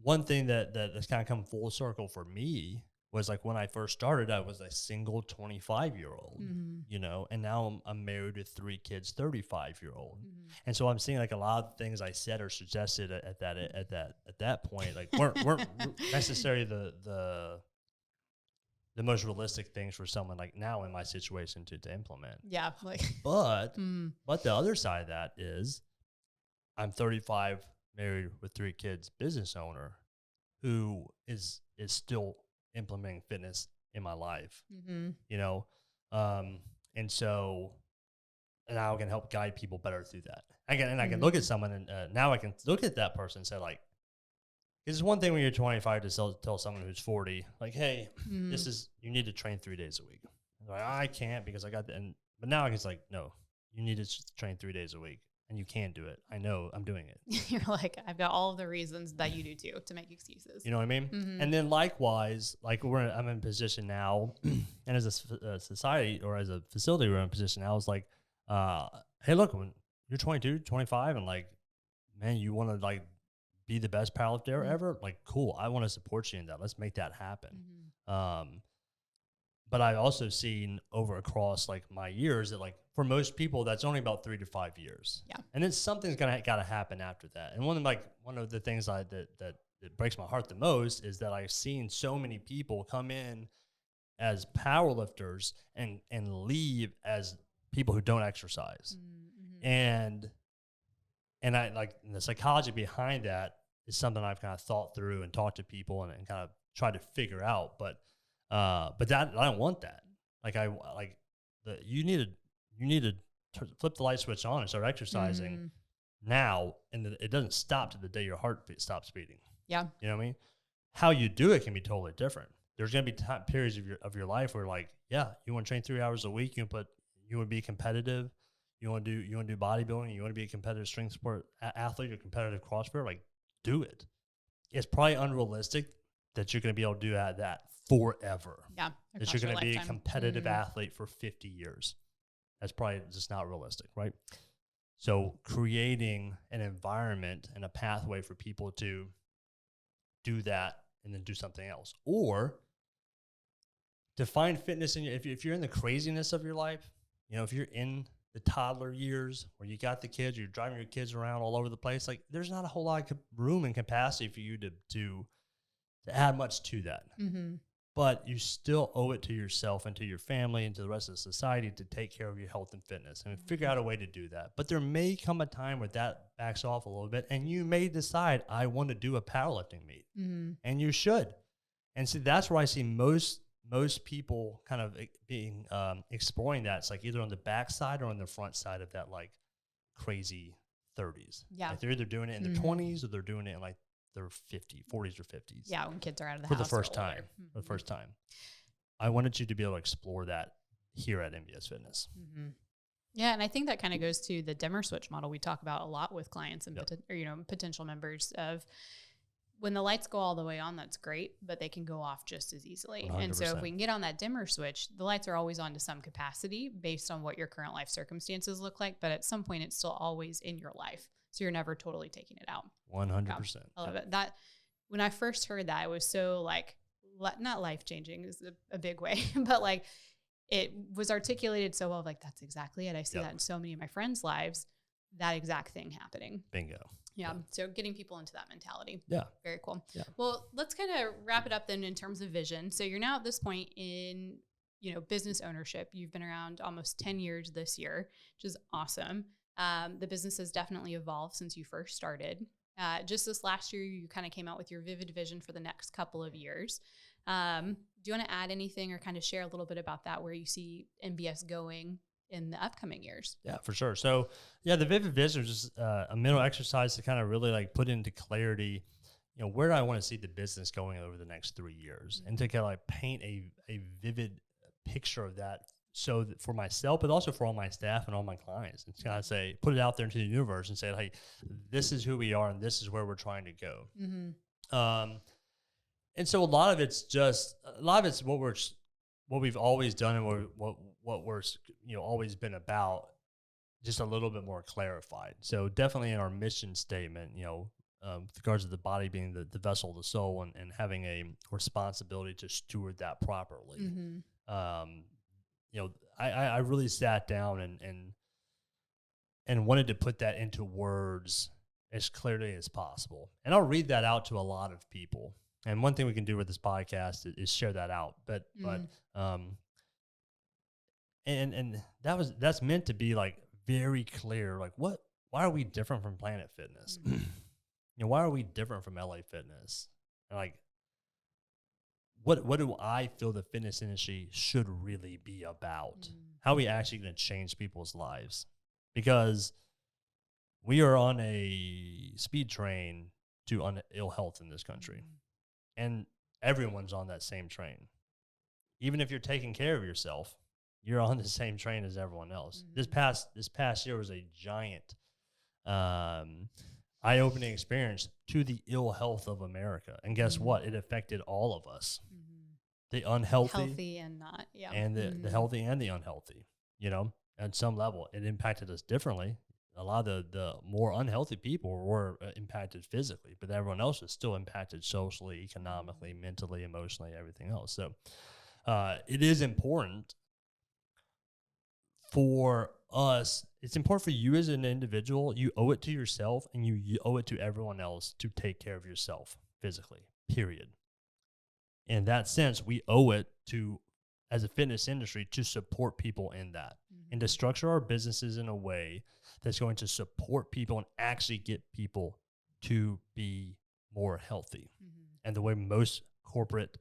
One thing that's kind of come full circle for me was like when I first started, I was a single 25-year-old, and now I'm married with 3 kids, 35-year-old. And so I'm seeing like a lot of things I said or suggested at that point, like weren't necessarily the most realistic things for someone like now in my situation to implement. Yeah. But the other side of that is I'm 35, married with 3 kids, business owner who is still implementing fitness in my life, and so now I can help guide people better through that. I can look at someone and now I can look at that person and say like, it's one thing when you're 25 to tell someone who's 40, like, hey, you need to train 3 days a week. Like, I can't because I got but now it's like, no, you need to train 3 days a week. And you can do it. I know I'm doing it. You're like, I've got all of the reasons that you do too to make excuses. You know what I mean? And then likewise, like I'm in a position now, and as a society or as a facility, we're in a position now. It's like, hey, look, when you're 22, 25, and like, man, you want to like be the best powerlifter ever? Like, cool. I want to support you in that. Let's make that happen. But I've also seen across like my years that like for most people, that's only about 3 to 5 years. Yeah. And then something's got to happen after that. And one of the things that breaks my heart the most is that I've seen so many people come in as powerlifters and leave as people who don't exercise. And I like the psychology behind that is something I've kind of thought through and talked to people and kind of tried to figure out. But that I don't want that. Like you need to flip the light switch on and start exercising now, and it doesn't stop to the day your heart stops beating. Yeah, you know what I mean. How you do it can be totally different. There's gonna be periods of your life where like, yeah, you want to train 3 hours a week. You want to be competitive. You want to do bodybuilding. You want to be a competitive strength sport athlete or competitive CrossFit. Like, do it. It's probably unrealistic that you're going to be able to do that forever. Yeah. That you're going to be a competitive athlete for 50 years. That's probably just not realistic, right? So creating an environment and a pathway for people to do that and then do something else. Or to find fitness in if you're in the craziness of your life, if you're in the toddler years where you got the kids, you're driving your kids around all over the place, like there's not a whole lot of room and capacity for you to add much to that. But you still owe it to yourself and to your family and to the rest of society to take care of your health and fitness and figure out a way to do that. But there may come a time where that backs off a little bit and you may decide, I want to do a powerlifting meet. And you should. And see, that's where I see most people kind of being exploring that. It's like either on the back side or on the front side of that like crazy 30s. Yeah. Like they're either doing it in their 20s or they're doing it in like their 40s or 50s. Yeah, when kids are out of the house. For the first time. I wanted you to be able to explore that here at NBS Fitness. Yeah, and I think that kind of goes to the dimmer switch model we talk about a lot with clients and potential members of when the lights go all the way on, that's great, but they can go off just as easily. 100%. And so if we can get on that dimmer switch, the lights are always on to some capacity based on what your current life circumstances look like. But at some point, it's still always in your life. So you're never totally taking it out. 100%. I love it. That when I first heard that, it was so like, not life-changing is a big way, but like it was articulated so well, like that's exactly it. I see that in so many of my friends' lives, that exact thing happening. Bingo. Yeah. So getting people into that mentality. Yeah. Very cool. Yeah. Well, let's kind of wrap it up then in terms of vision. So you're now at this point in, business ownership. You've been around almost 10 years this year, which is awesome. The business has definitely evolved since you first started. Just this last year, you kind of came out with your vivid vision for the next couple of years. Do you want to add anything or kind of share a little bit about that, where you see NBS going in the upcoming years? Yeah, for sure. So the vivid vision is just a mental exercise to kind of really like put into clarity, where do I want to see the business going over the next 3 years, and to kind of like paint a vivid picture of that. So that for myself, but also for all my staff and all my clients, and kind of say, put it out there into the universe and say, hey, this is who we are and this is where we're trying to go. And so a lot of it's what we've always done and what we're always been about, just a little bit more clarified. So definitely in our mission statement, with regards to the body being the vessel of the soul and having a responsibility to steward that properly. I really sat down and wanted to put that into words as clearly as possible. And I'll read that out to a lot of people. And one thing we can do with this podcast is share that out. And that's meant to be like very clear. Like why are we different from Planet Fitness? Why are we different from LA Fitness? And like, what do I feel the fitness industry should really be about? How are we actually going to change people's lives? Because we are on a speed train to ill health in this country. And everyone's on that same train. Even if you're taking care of yourself, you're on the same train as everyone else. This past year was a giant eye-opening experience to the ill health of America. And guess what? It affected all of us. The unhealthy. Healthy and not, yeah. And the healthy and the unhealthy, at some level. It impacted us differently. A lot of the more unhealthy people were impacted physically, but everyone else was still impacted socially, economically, mentally, emotionally, everything else. So it is important for us. It's important for you as an individual. You owe it to yourself, and you owe it to everyone else to take care of yourself physically, period. In that sense, we owe it to, as a fitness industry, to support people in that and to structure our businesses in a way that's going to support people and actually get people to be more healthy. And the way most corporate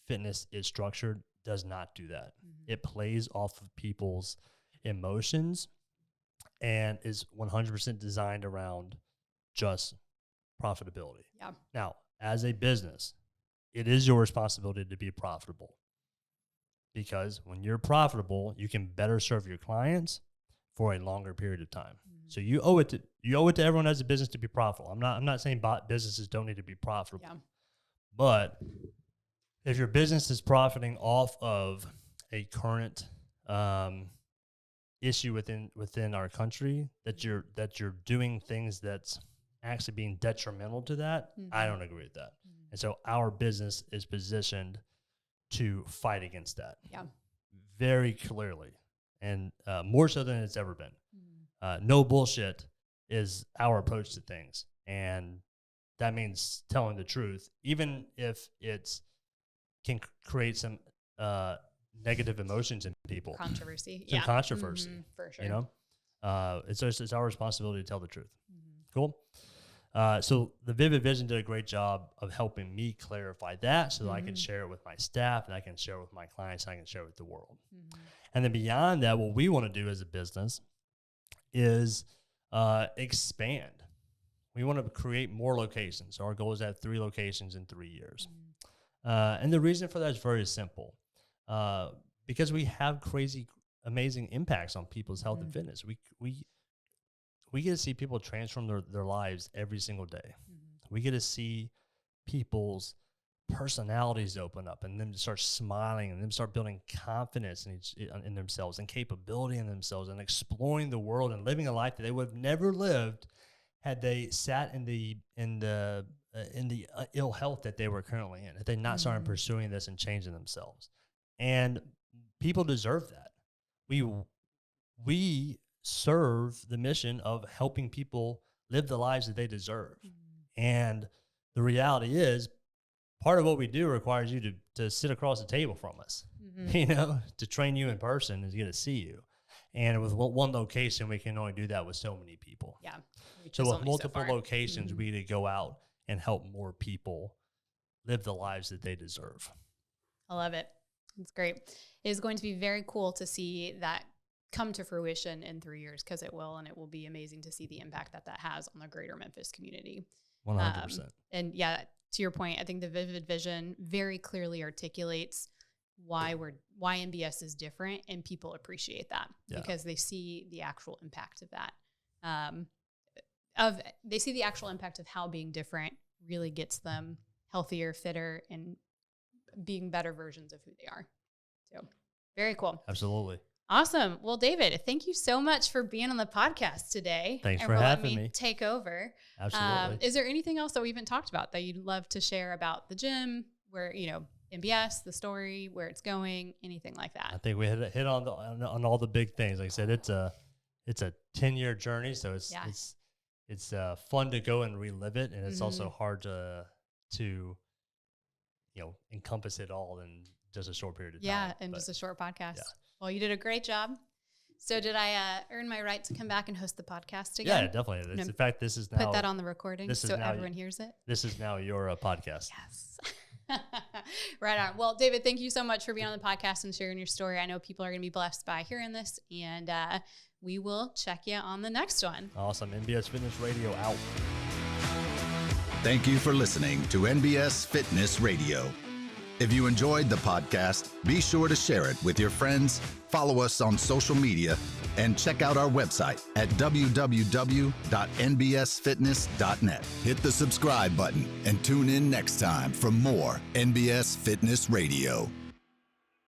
fitness is structured does not do that. It plays off of people's emotions and is 100% designed around just profitability. Yeah. Now, as a business, it is your responsibility to be profitable, because when you're profitable, you can better serve your clients for a longer period of time. So you owe it to everyone as a business to be profitable. I'm not saying businesses don't need to be profitable, but if your business is profiting off of a current issue within our country, that you're doing things that's actually being detrimental to that, I don't agree with that. And so our business is positioned to fight against that. Yeah. Very clearly, and more so than it's ever been. No bullshit is our approach to things. And that means telling the truth, even if it can create some negative emotions in people. Controversy. Some controversy. For sure. It's our responsibility to tell the truth. Cool. So the Vivid Vision did a great job of helping me clarify that so that I can share it with my staff, and I can share it with my clients, and I can share it with the world. And then beyond that, what we want to do as a business is expand. We want to create more locations. So our goal is to have 3 locations in 3 years. And the reason for that is very simple. Because we have crazy, amazing impacts on people's health and fitness. We get to see people transform their lives every single day. We get to see people's personalities open up and them start smiling and them start building confidence in themselves and capability in themselves and exploring the world and living a life that they would have never lived had they sat in the ill health that they were currently in, if they not started pursuing this and changing themselves. And people deserve that. We serve the mission of helping people live the lives that they deserve. And the reality is, part of what we do requires you to sit across the table from us, to train you in person and to get to see you. And with one location, we can only do that with so many people. Yeah. So with multiple locations, we need to go out and help more people live the lives that they deserve. I love it. It's great. It is going to be very cool to see that come to fruition in 3 years, because it will, and it will be amazing to see the impact that has on the greater Memphis community. 100%. And yeah, to your point, I think the Vivid Vision very clearly articulates why NBS is different, and people appreciate that because they see the actual impact of that. They see the actual impact of how being different really gets them healthier, fitter, and being better versions of who they are. So very cool. Absolutely. Awesome. Well, David, thank you so much for being on the podcast today. Thanks and for having letting me. Take over. Absolutely. Is there anything else that we haven't talked about that you'd love to share about the gym, where, NBS, the story, where it's going, anything like that? I think we hit on all the big things. Like I said, it's a 10-year journey, so it's fun to go and relive it, and it's also hard to encompass it all in just a short period of time. Yeah, in just a short podcast. Yeah. Well, you did a great job. So did I earn my right to come back and host the podcast again? Yeah, definitely. In fact, this is now... Put that on the recording so everyone hears it. This is now your podcast. Yes. Right on. Well, David, thank you so much for being on the podcast and sharing your story. I know people are going to be blessed by hearing this, and we will check you on the next one. Awesome. NBS Fitness Radio out. Thank you for listening to NBS Fitness Radio. If you enjoyed the podcast, be sure to share it with your friends, follow us on social media, and check out our website at www.nbsfitness.net. Hit the subscribe button and tune in next time for more NBS Fitness Radio.